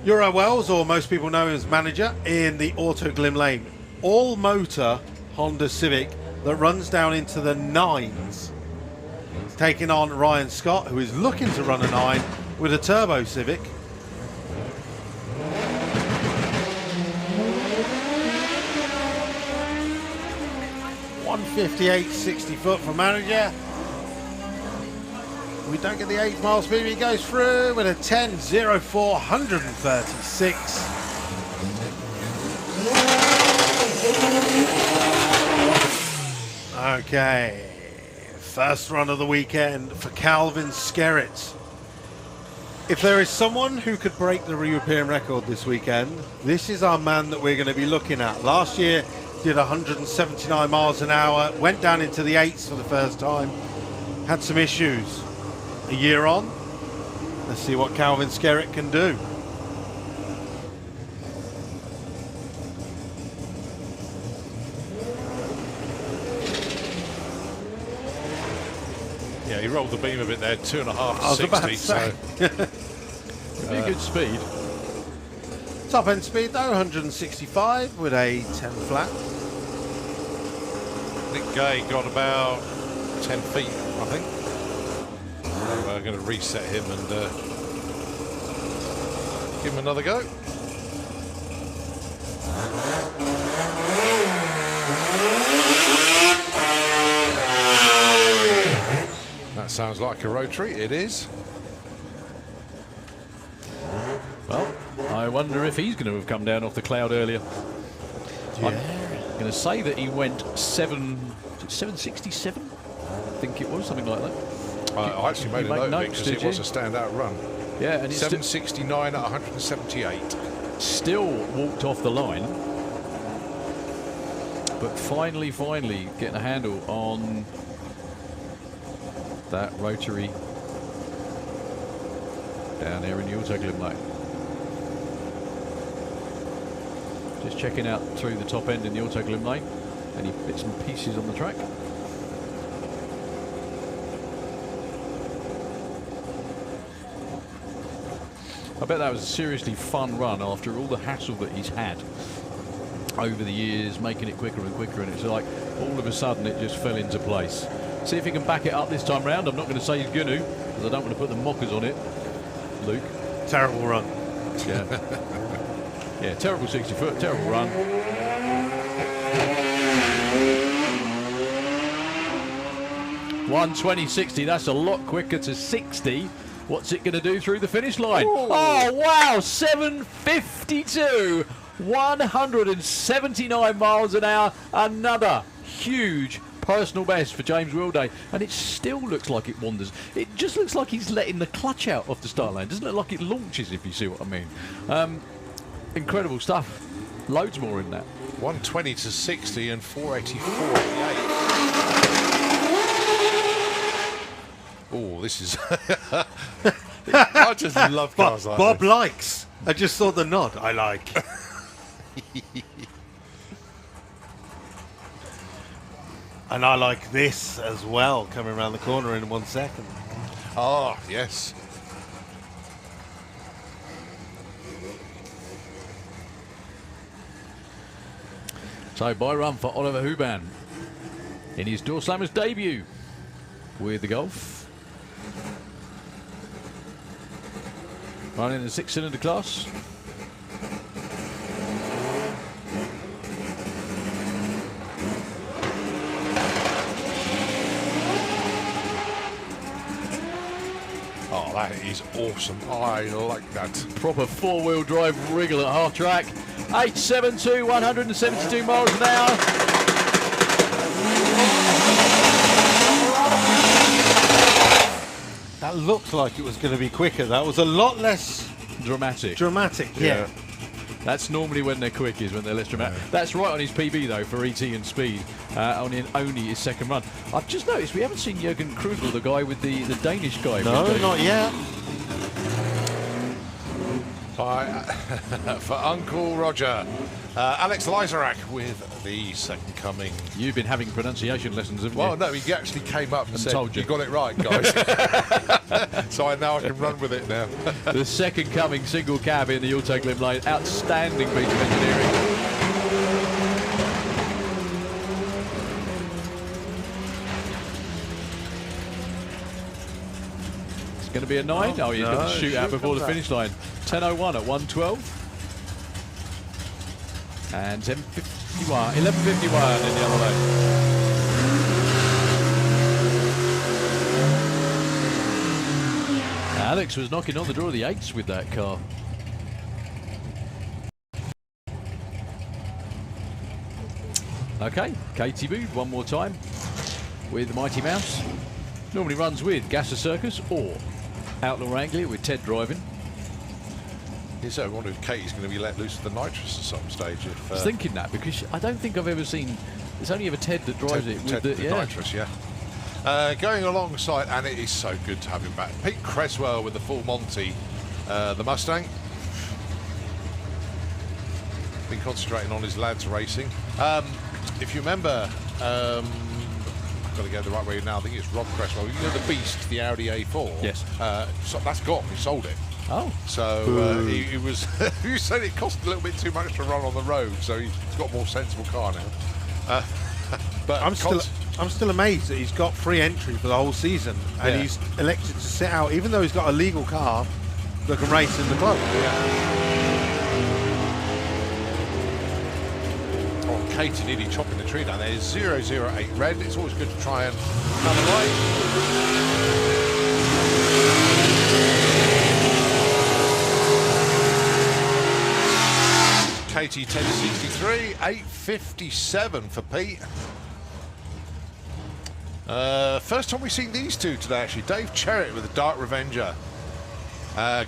S3: Euro Wells, or most people know him as manager, in the Auto Glim Lane all-motor Honda Civic that runs down into the 9s. He's taking on Ryan Scott, who is looking to run a 9 with a turbo Civic. .158.60 for manager. We don't get the 8 mile speed. He goes through with a 10.04, 136. Okay, first run of the weekend for Calvin Skerritt. If there is someone who could break the European record this weekend, this is our man that we're going to be looking at. Last year, did 179 miles an hour, went down into the 8s for the first time, had some issues. A year on, let's see what Calvin Skerritt can do.
S2: Yeah, he rolled the beam a bit there, 2.5
S3: I was about to say.
S1: It'd be a good speed.
S3: Top end speed though, 165 with a 10 flat.
S2: Nick Gay got about 10 feet, I think. We're going to reset him and give him another go. That sounds like a Rotary. It is.
S1: Well, I wonder if he's going to have come down off the cloud earlier. Yeah. I'm going to say that he went 767. I think it was something like that.
S2: I actually made a note of it because it was a standout run.
S1: Yeah, and it's
S2: 769 at 178.
S1: still walked off the line. But finally getting a handle on that Rotary down there in the Autoglym lane. Just checking out through the top end in the Autoglym lane. Any bits and pieces on the track. I bet that was a seriously fun run after all the hassle that he's had over the years, making it quicker and quicker, and it's like all of a sudden it just fell into place. See if he can back it up this time round. I'm not going to say he's going to, because I don't want to put the mockers on it. Luke.
S3: Terrible run.
S1: Yeah. Yeah, terrible 60 foot, terrible run. $1:20.60, that's a lot quicker to 60. What's it going to do through the finish line?
S2: Ooh.
S1: Oh, wow, 7:52. 179 miles an hour. Another huge personal best for James Wilde. And it still looks like it wanders. It just looks like he's letting the clutch out of the start line. Doesn't look like it launches, if you see what I mean. Incredible stuff. Loads more in that.
S2: 120 to 60 and 484.88. Oh, this is... I just love cars like
S3: Bob
S2: this.
S3: likes. I just saw the nod. I like. And I like this as well, coming around the corner in 1 second.
S2: Ah, yes.
S1: So, bye run for Oliver Huban in his Doorslammers debut with the Golf. Running in the 6-cylinder class.
S2: Oh, that is awesome. I like that.
S1: Proper four-wheel drive wriggle at half track. 872, 172 miles an hour.
S3: That looked like it was going to be quicker. That was a lot less
S1: Dramatic.
S3: dramatic. Yeah.
S1: That's normally when they're quick, is when they're less dramatic. That's right on his PB, though, for ET and speed, only his second run. I've just noticed we haven't seen Jürgen Krugel, the guy with the Danish guy.
S3: No, not yet.
S2: For Uncle Roger. Alex Lizarak with the second coming.
S1: You've been having pronunciation lessons, haven't
S2: Well,
S1: you?
S2: no, he actually came up and said,
S1: told you.
S2: "You got it right, guys." So I can run with it now.
S1: The second coming single cab in the Autoglym lane. Outstanding piece of engineering. It's going to be a 9. Oh, he's got to shoot out before the finish line. 10:01 at 1:12. And 10:51, 11:51 in the other lane. Alex was knocking on the door of the 8s with that car. Okay, Katie Booth one more time with Mighty Mouse. Normally runs with Gasser Circus or Outlaw Anglia with Ted driving.
S2: So I wonder if Katie's going to be let loose with the nitrous at some stage. If,
S1: I was thinking that because I don't think I've ever seen. It's only ever Ted that drives it with the
S2: nitrous, yeah. Going alongside, and it is so good to have him back. Pete Creswell with the full Monty, the Mustang. Been concentrating on his lads racing. If you remember, I've got to go the right way now. I think it's Rob Creswell. You know the Beast, the Audi A4.
S1: Yes.
S2: So that's gone. He sold it.
S1: Oh.
S2: So he was. You said it cost a little bit too much to run on the road, so he's got a more sensible car now. But
S3: I'm still amazed that he's got free entry for the whole season, and he's elected to sit out, even though he's got a legal car that can race in the club.
S2: Oh, Katie nearly chopping the tree down there. 008 red. It's always good to try and have a light. Katie 1063, 857 for Pete. First time we've seen these two today, actually. Dave Cherritt with the Dark Revenger.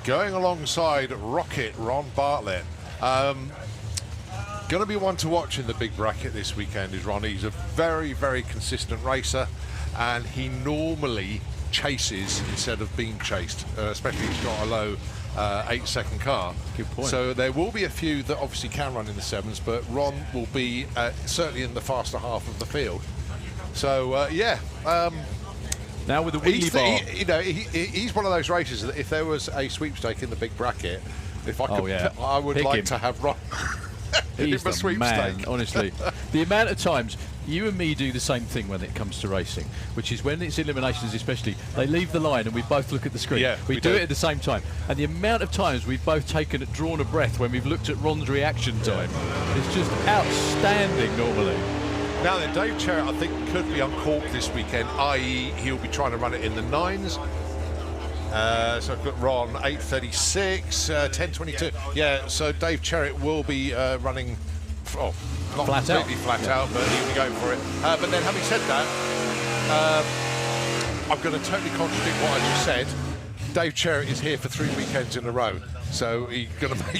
S2: Going alongside Rocket, Ron Bartlett. Going to be one to watch in the big bracket this weekend is Ron. He's a very, very consistent racer, and he normally chases instead of being chased, especially if he's got a low 8-second car.
S1: Good point.
S2: So there will be a few that obviously can run in the 7s, but Ron will be certainly in the faster half of the field. So yeah.
S1: Now with the wheelie bar.
S2: He's one of those racers that if there was a sweepstake in the big bracket, if I could, I would
S1: Pick
S2: like
S1: him.
S2: to have Ron.
S1: He's
S2: a
S1: the
S2: sweepstake.
S1: man, honestly. The amount of times you and me do the same thing when it comes to racing, which is when it's eliminations especially, they leave the line and we both look at the screen.
S2: Yeah,
S1: we do it at the same time. And the amount of times we've both drawn a breath when we've looked at Ron's reaction time, it's just outstanding normally.
S2: Now then, Dave Cherrett, I think, could be uncorked this weekend, i.e. he'll be trying to run it in the 9s. So I've got Ron, 8:36, 10:22. Yeah, so Dave Cherrett will be running, not
S1: flat
S2: completely
S1: out.
S2: flat out, but he'll be going for it. But then having said that, I'm going to totally contradict what I just said. Dave Cherrett is here for 3 weekends in a row. So he's going to make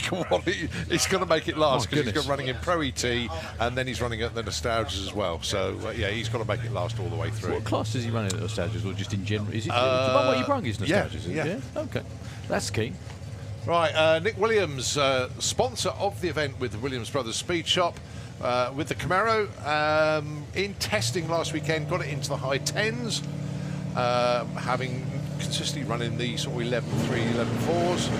S2: he's going to make it last because he's running in Pro ET and then he's running at the Nostalgias as well. So yeah, he's got to make it last all the way through.
S1: What class does he run in at Nostalgias, or just in general? Is it what you brung his Nostalgias?
S2: Yeah.
S1: Okay, that's key.
S2: Right, Nick Williams, sponsor of the event with the Williams Brothers Speed Shop, with the Camaro. In testing last weekend, got it into the high 10s, having consistently running the sort of 11.3, 11.4s.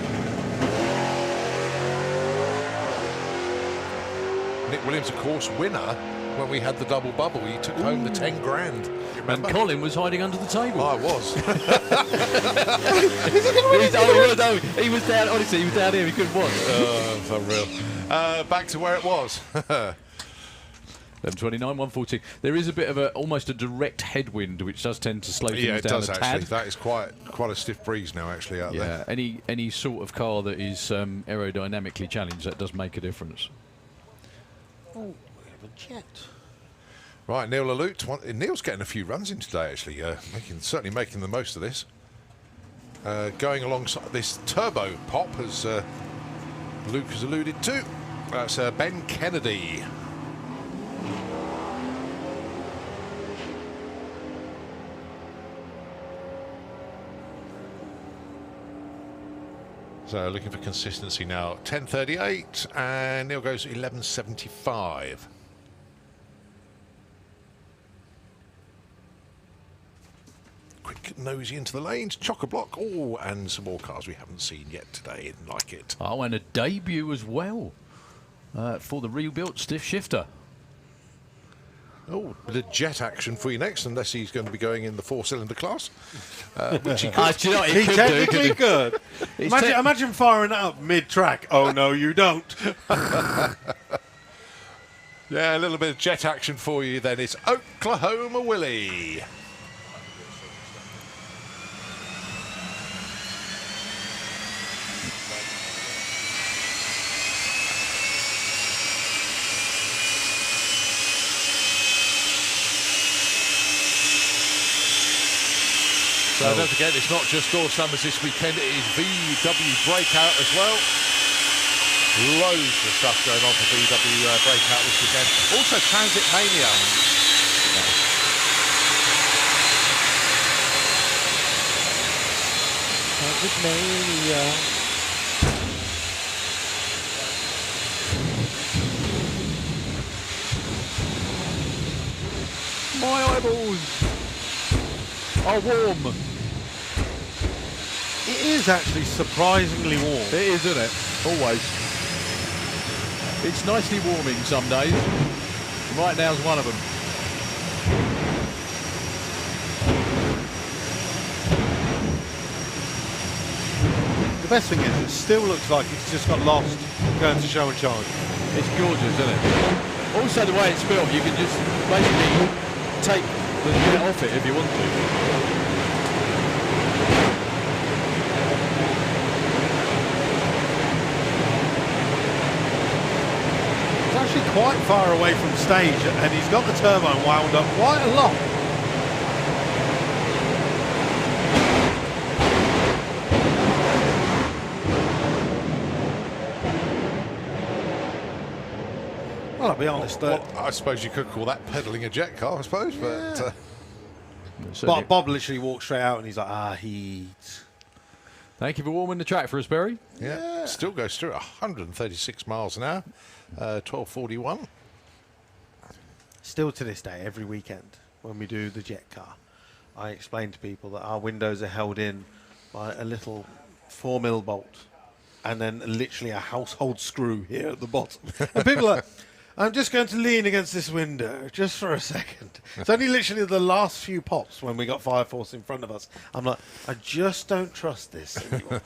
S2: Nick Williams, of course, winner when we had the double bubble. He took home the 10 grand.
S1: And Colin was hiding under the table.
S2: I was.
S1: He was down. Honestly, he was down here. He couldn't watch.
S2: That's unreal. Back to where it was.
S1: 11:29, 1:14. There is a bit of almost a direct headwind, which does tend to slow things
S2: Yeah, it
S1: down
S2: does
S1: a
S2: actually.
S1: tad.
S2: That is quite a stiff breeze now, actually, out there.
S1: Yeah, any sort of car that is aerodynamically challenged, that does make a difference.
S3: Oh, we have a jet.
S2: Right, Neil Lalute. Neil's getting a few runs in today, actually. Certainly making the most of this. Going alongside this turbo pop, as Luke has alluded to. That's Ben Kennedy. So looking for consistency now. 10:38, and Neil goes 11:75. Quick nosy into the lanes, chock-a-block. Oh, and some more cars we haven't seen yet today. Like it.
S1: Oh, and a debut as well for the rebuilt stiff shifter.
S2: Oh, bit of jet action for you next, unless he's going to be going in the 4-cylinder class, which he could.
S1: Do you know what
S3: He
S1: could
S3: technically
S1: do?
S3: could. Imagine firing that up mid-track. Oh, no, you don't.
S2: Yeah, a little bit of jet action for you then. It's Oklahoma Willie. So don't forget, it's not just Doorslammers this weekend, it is VW Breakout as well. Loads of stuff going on for VW Breakout this weekend. Also Transit Mania.
S3: Transit Mania.
S1: My eyeballs are warm.
S3: It is actually surprisingly warm.
S1: It is, isn't it? Always. It's nicely warming some days. Right now's one of them.
S3: The best thing is, it still looks like it's just got lost going to show and charge.
S1: It's gorgeous, isn't it? Also, the way it's built, you can just basically take the jet off it if you want to.
S3: Actually quite far away from stage, and he's got the turbine wound up quite a lot. Well, I'll be honest.
S2: Well, I suppose you could call that peddling a jet car, I suppose, but...
S3: Bob literally walked straight out and he's like, heat.
S1: Thank you for warming the track for us, Barry.
S2: Yeah, still goes through 136 miles an hour, 1241.
S3: Still to this day, every weekend when we do the jet car, I explain to people that our windows are held in by a little 4mm bolt and then literally a household screw here at the bottom. And people are like, I'm just going to lean against this window just for a second. It's only literally the last few pops when we got Fire Force in front of us. I'm like, I just don't trust this anymore.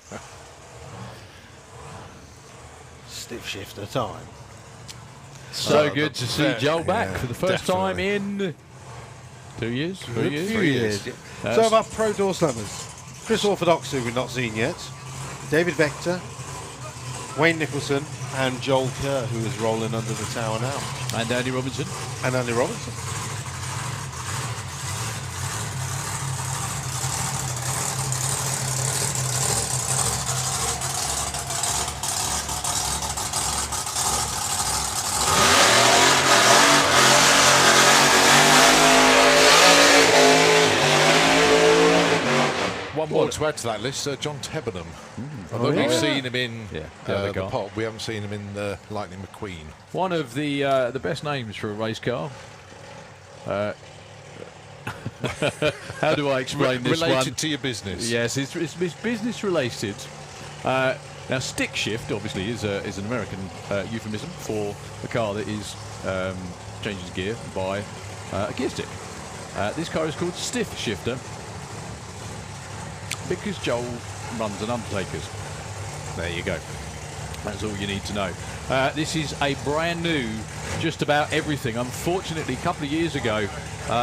S3: Stiff shifter time.
S1: So good to see Joel back for the first time in 2 years? 3 years?
S3: 3 years. So have our pro door slammers. Chris Orthodox, who we've not seen yet. David Vector, Wayne Nicholson, and Joel Kerr, who is rolling under the tower now.
S1: And Andy Robinson.
S3: And Andy Robinson.
S2: One more to add to that list, John Tebenham. Although we've seen him in the Pop, we haven't seen him in the Lightning McQueen.
S1: One of the best names for a race car. How do I explain this one?
S2: Related to your business.
S1: Yes, it's business related. Now, stick shift obviously is an American euphemism for a car that is changes gear by a gear stick. This car is called stiff shifter because Joel runs an Undertaker's. There you go. That's all you need to know. This is a brand new, just about everything. Unfortunately, a couple of years ago,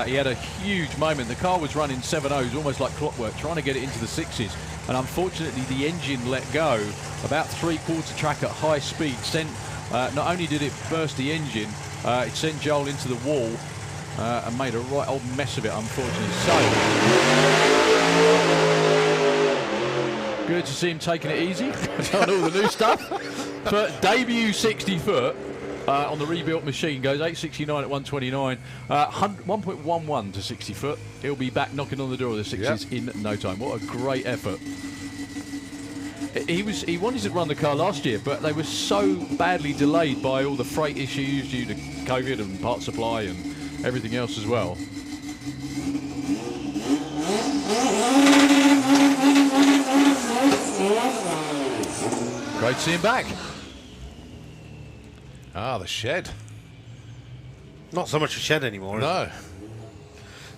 S1: he had a huge moment. The car was running 7.0s, almost like clockwork, trying to get it into the 6s. And unfortunately, the engine let go about 3/4 track at high speed. Not only did it burst the engine, it sent Joel into the wall and made a right old mess of it, unfortunately. So good to see him taking it easy on all the new stuff. But debut 60 foot on the rebuilt machine goes 869 at 129, 1.11 to 60 foot. He'll be back knocking on the door of the 6s in no time. What a great effort. He wanted to run the car last year, but they were so badly delayed by all the freight issues due to COVID and part supply and everything else as well. Great to see him back.
S2: The shed.
S3: Not so much a shed anymore, is
S2: No.
S3: it?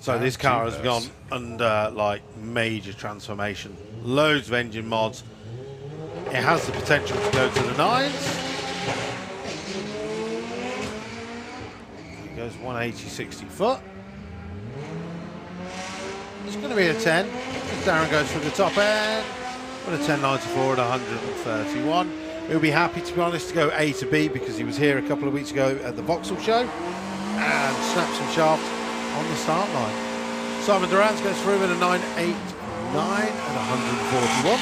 S3: So this car has gone under like major transformation. Loads of engine mods. It has the potential to go to the 9s. It goes 180, 60 foot. It's going to be a 10. Darren goes for the top end. With a 1094 at 131. He'll be happy, to be honest, to go A to B because he was here a couple of weeks ago at the Vauxhall show and snapped some shafts on the start line. Simon Durans goes through with a 989 at 141.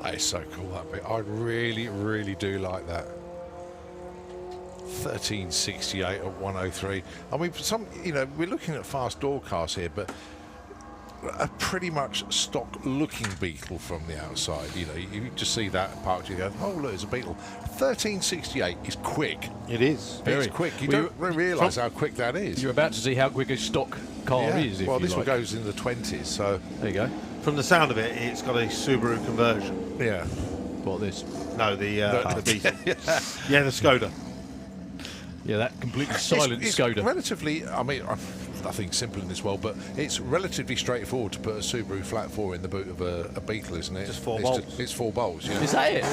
S2: That is so cool, that bit. I really, really do like that. 1368 at 103. I mean, we're looking at fast door cars here, but a pretty much stock looking Beetle from the outside. You just see that parked, you go, oh look, there's a Beetle. 1368 is quick.
S3: It is.
S2: Very quick. You don't realise how quick that is.
S1: You're about to see how quick a stock car is.
S2: Well, this one goes in the 20s, so
S1: there you go.
S3: From the sound of it, it's got a Subaru conversion.
S2: yeah.
S1: What this?
S3: No, the Beetle. Yeah, the Skoda.
S1: Yeah, that completely silent
S2: It's
S1: Skoda.
S2: relatively, I mean, nothing simple in this world, but it's relatively straightforward to put a Subaru flat 4 in the boot of a Beetle, isn't it?
S3: Just 4 bolts.
S2: It's 4 bolts, yeah.
S1: Is that it?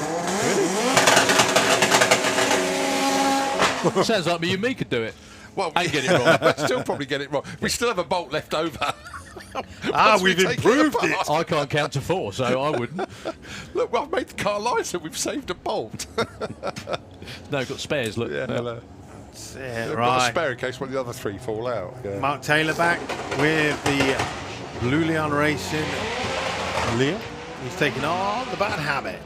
S1: Sounds like me and me could do it.
S2: Well,
S1: And get it wrong.
S2: I'd still probably get it wrong. We still have a bolt left over.
S3: We've improved it.
S1: I can't count to 4, so I wouldn't.
S2: Look, well, I've made the car lighter. We've saved a bolt.
S1: No, I've got spares, look.
S2: Yeah, hello.
S3: That's it,
S2: I've got a
S3: right.
S2: spare in case one of the other 3 fall out. Yeah.
S3: Mark Taylor back with the Blue Leon Racing. Leon? He's taking on the Bad Habit.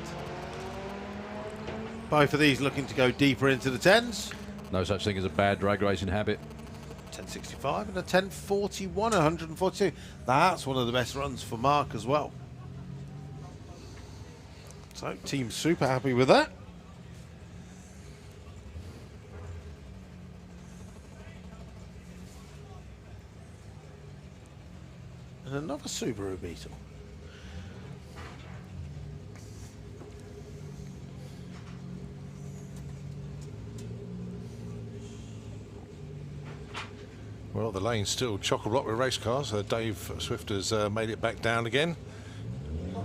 S3: Both of these looking to go deeper into the 10s.
S1: No such thing as a bad drag racing habit.
S3: 1065 and a 1041, 142. That's one of the best runs for Mark as well. So, team super happy with that. And another Subaru Beetle.
S2: Well, the lane's still chock-a-block with race cars. Dave Swift has made it back down again. She's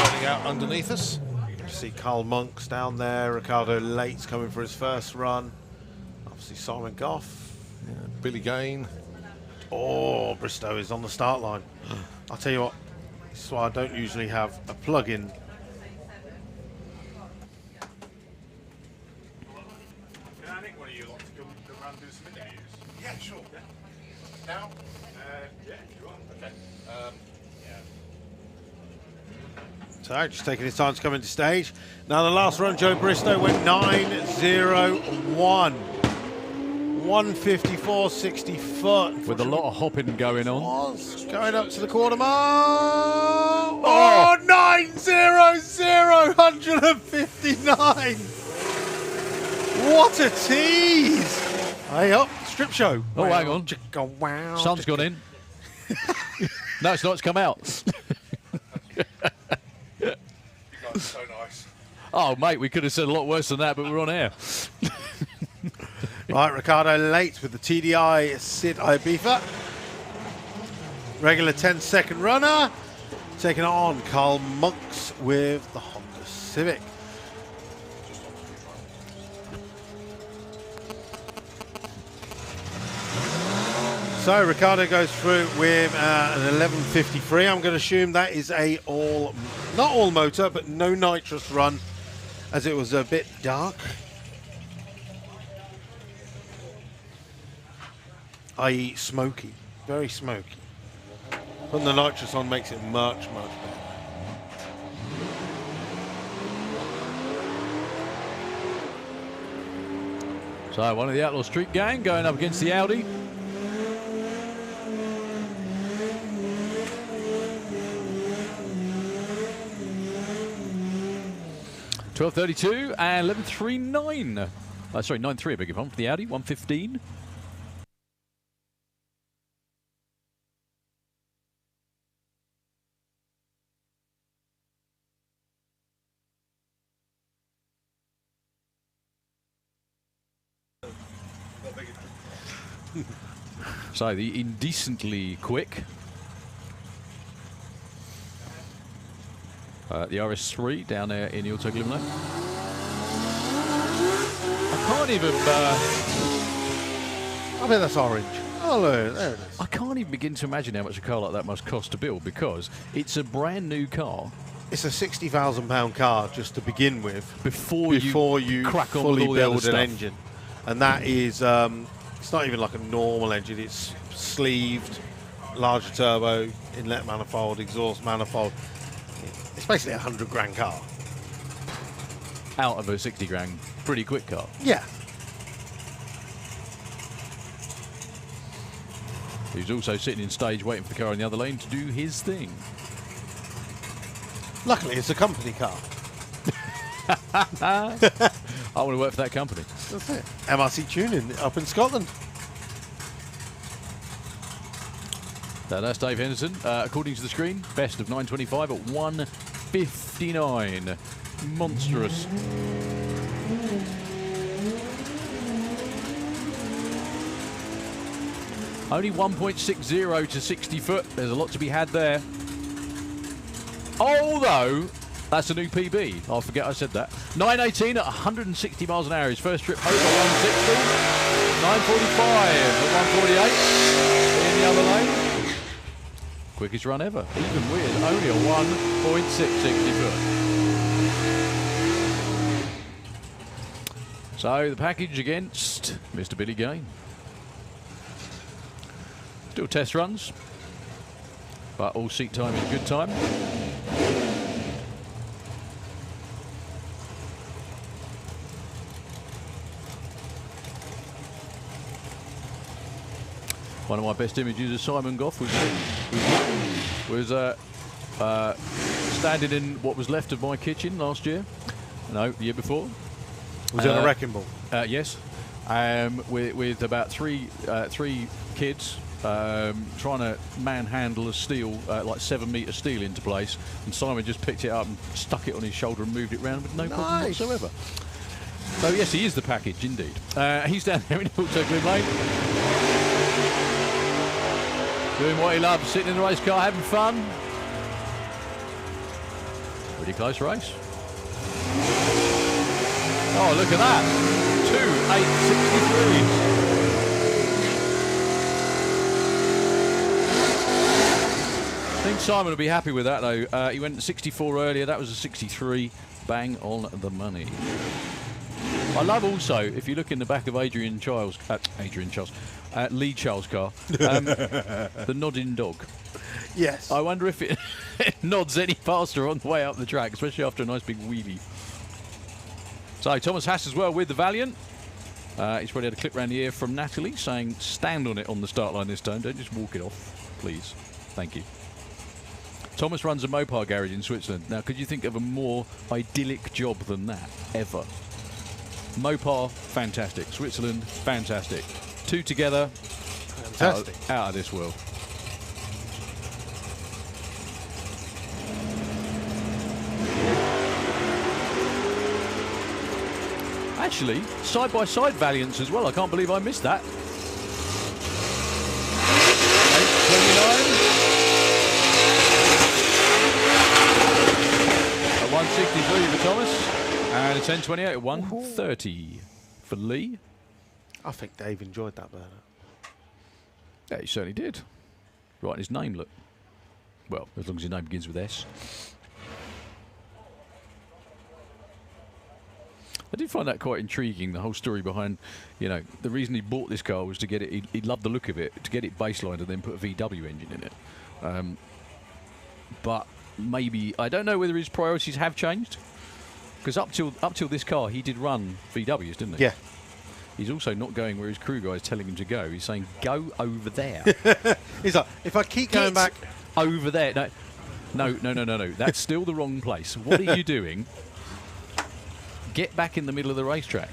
S2: running out underneath us.
S3: You can see Carl Monk's down there. Ricardo Late's coming for his first run. Obviously Simon Goff.
S2: Yeah, Billy Gain.
S3: Oh, Bristow is on the start line. I'll tell you what, this is why I don't usually have a plug-in.
S2: Yeah, sure. Now? Yeah, you are. Okay.
S3: So just taking his time to come into stage. Now the last run, Joe Bristow went 9:01. 154.60 foot.
S1: With a lot of hopping going on.
S3: Was going up to the quarter mile. Oh, 9:00, 159. What a tease. Hey up, strip show.
S1: Oh, hang on.
S3: Chicka wow.
S1: Sun's gone in. No, it's not. It's come out.
S2: You guys are so nice.
S1: Oh, mate, we could have said a lot worse than that, but we're on air.
S3: Right, Ricardo Late with the TDI Sid Ibiza. Regular 10-second runner. Taking on Carl Monks with the Honda Civic. So Ricardo goes through with an 11:53. I'm going to assume that is a not all motor, but no nitrous run, as it was a bit dark. I.e. smoky, very smoky. Putting the nitrous on makes it much, much better.
S1: So one of the Outlaw Street gang going up against the Audi. .12.32 and 11.39. Sorry, 9.3, I beg your pardon, for the Audi, 1.15. So the indecently quick. The RS3 down there in the Auto Glimmer. I can't even.
S3: I bet that's orange. Oh, look, there it is.
S1: I can't even begin to imagine how much a car like that must cost to build, because it's a brand new car.
S3: It's a £60,000 car just to begin with.
S1: Before you crack on
S3: fully
S1: with all the other
S3: build an
S1: stuff.
S3: engine, and that is it's not even like a normal engine. It's sleeved, larger turbo, inlet manifold, exhaust manifold. It's basically a £100,000 car.
S1: Out of a 60 grand, pretty quick car.
S3: Yeah.
S1: He's also sitting in stage waiting for the car in the other lane to do his thing.
S3: Luckily, it's a company car.
S1: I want to work for that company.
S3: That's it. MRC Tuning up in Scotland.
S1: That's Dave Henderson. According to the screen, best of 925 at 159. Monstrous. Only 1.60 to 60 foot. There's a lot to be had there. Although, that's a new PB. I forget I said that. 918 at 160 miles an hour. His first trip over 160. 9:45 at 1:48 in the other lane. Quickest run ever, even with only a 1.660 foot. So the package against Mr. Billy Gain. Still test runs, but all seat time is good time. One of my best images of Simon Goff was standing in what was left of my kitchen last year. No, the year before.
S3: Was it on a wrecking ball?
S1: Yes, with about three kids trying to manhandle a steel, like 7-metre steel into place, and Simon just picked it up and stuck it on his shoulder and moved it around with no problem whatsoever. So yes, he is the package indeed. He's down there in Hilton Lane, doing what he loves, sitting in the race car, having fun. Pretty close race. Oh, look at that. 2:8.63. I think Simon will be happy with that, though. He went 64 earlier. That was a 63. Bang on the money. I love also, if you look in the back of Lee Charles' car, the nodding dog.
S3: Yes.
S1: I wonder if it nods any faster on the way up the track, especially after a nice big wheelie. So Thomas Hass as well with the Valiant. He's probably had a clip around the ear from Natalie saying, stand on it on the start line this time. Don't just walk it off, please. Thank you. Thomas runs a Mopar garage in Switzerland. Now, could you think of a more idyllic job than that, ever? Mopar, fantastic. Switzerland, fantastic. Two together,
S3: Fantastic.
S1: Out of this world. Actually, side-by-side Valiants as well. I can't believe I missed that. 8:29. At 1:63 for Thomas. And a 10:28 at 1:30 for Lee.
S3: I think Dave enjoyed that burner.
S1: Yeah, he certainly did. Writing his name, look. Well, as long as his name begins with S. I did find that quite intriguing, the whole story behind, you know, the reason he bought this car was to get it, he loved the look of it, to get it baselined and then put a VW engine in it. But maybe, I don't know whether his priorities have changed, because up till this car, he did run VWs, didn't he?
S3: Yeah.
S1: He's also not going where his crew guy is telling him to go. He's saying, go over there.
S3: He's like, if I keep going back...
S1: Over there. No. That's still the wrong place. What are you doing? Get back in the middle of the racetrack.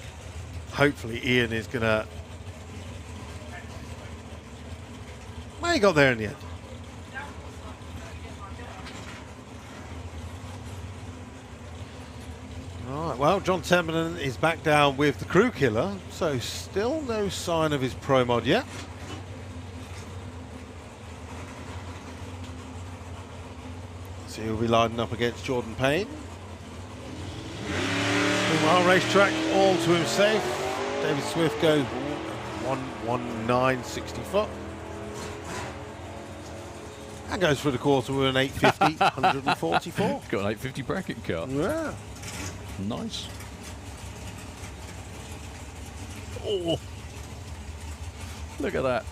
S3: Hopefully Ian is going to... Well, he got there in the end. All right, well, John Temperton is back down with the crew killer, so still no sign of his pro mod yet. So he'll be lining up against Jordan Payne. Meanwhile, racetrack all to him safe. David Swift goes 1:19.60 foot. And goes for the quarter with an 850, 144.
S1: Got an 850 bracket car.
S3: Yeah.
S1: Nice. Oh, look at that.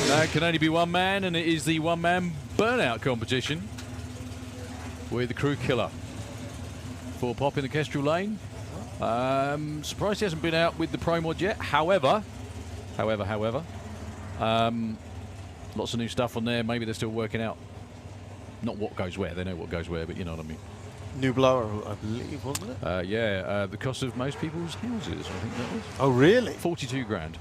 S1: That can only be one man, and it is the one-man burnout competition with the crew killer. For Pop in the Kestrel Lane. Surprised he hasn't been out with the Pro Mod yet. However, lots of new stuff on there. Maybe they're still working out. Not what goes where. They know what goes where, but you know what I mean.
S3: New blower, I believe, wasn't it?
S1: Yeah, the cost of most people's houses, I think that was.
S3: Oh, really?
S1: 42 grand.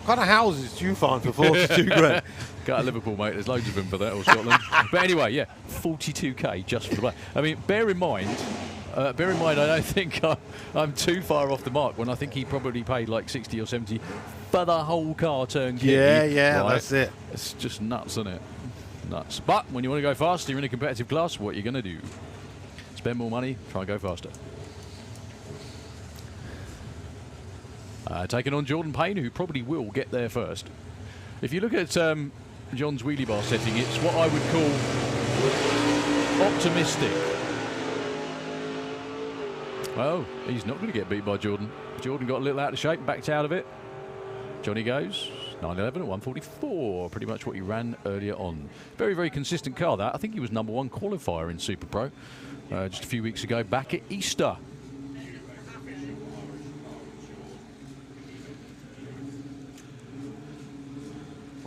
S3: What kind of houses do you find for 42 grand?
S1: Go to Liverpool, mate. There's loads of them for that, or Scotland. But anyway, yeah, 42k just for the black. I mean, bear in mind, Bear in mind, I don't think I'm too far off the mark when I think he probably paid like 60 or 70 for the whole car turnkey.
S3: Yeah,
S1: right?
S3: that's it.
S1: It's just nuts, isn't it? Nuts. But when you want to go faster, you're in a competitive class, what are you going to do? Spend more money, try and go faster. Taking on Jordan Payne, who probably will get there first. If you look at John's wheelie bar setting, it's what I would call optimistic. Well, he's not going to get beat by Jordan. Jordan got a little out of shape, backed out of it. Johnny goes 911 at 144, pretty much what he ran earlier on. Very, very consistent car, that. I think he was #1 qualifier in Super Pro just a few weeks ago, back at Easter.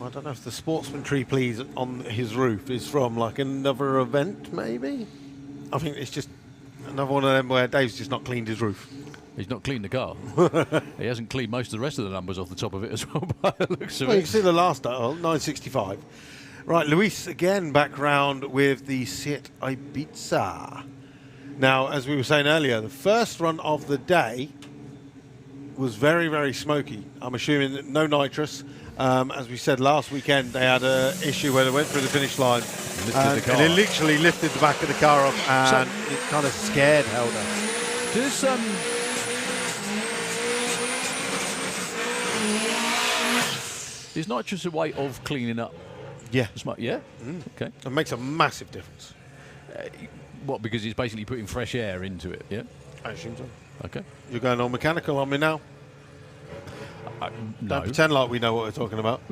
S3: I don't know if the sportsman tree please on his roof is from like another event, maybe. I think it's just another one of them where Dave's just not cleaned his roof.
S1: He's not cleaned the car. He hasn't cleaned most of the rest of the numbers off the top of it as well, by the looks of
S3: Well,
S1: it.
S3: you can see the last dial, 965. Right, Luis again back round with the Seat Ibiza. Now, as we were saying earlier, the first run of the day was very, very smoky. I'm assuming that no nitrous. As we said last weekend, they had an issue where they went through the finish line and it literally lifted the back of the car up, and it kind of scared Helder.
S1: Is nitrous a way of cleaning up?
S3: Yeah.
S1: Yeah? Okay.
S3: It makes a massive difference.
S1: What, because it's basically putting fresh air into it, yeah?
S3: I assume so.
S1: Okay.
S3: You're going all mechanical on me now?
S1: No.
S3: Don't pretend like we know what we're talking about.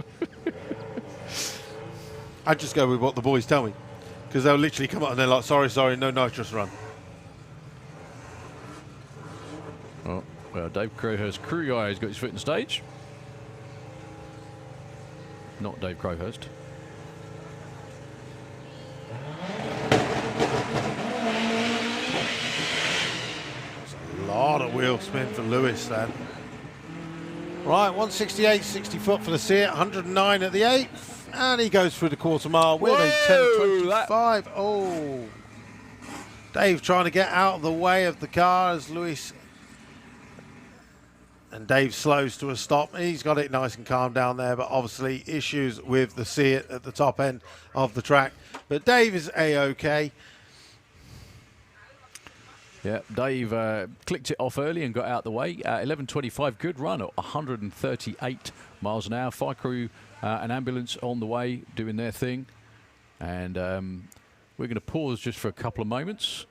S3: I just go with what the boys tell me, because they'll literally come up and they're like, sorry, no nitrous run.
S1: Oh, well, Dave Crowhurst, crew guy, has got his foot in the stage. Not Dave Crowhurst.
S3: That's a lot of wheel spin for Lewis then. Right, 168, 60 foot for the Seat, 109 at the 8th, and he goes through the quarter mile with a 10.25. Oh, Dave trying to get out of the way of the car as Lewis, and Dave slows to a stop. He's got it nice and calm down there, but obviously issues with the Seat at the top end of the track. But Dave is A-OK.
S1: Yeah, Dave clicked it off early and got out the way. 11.25, good run at 138 miles an hour. Fire crew and ambulance on the way doing their thing. And we're going to pause just for a couple of moments.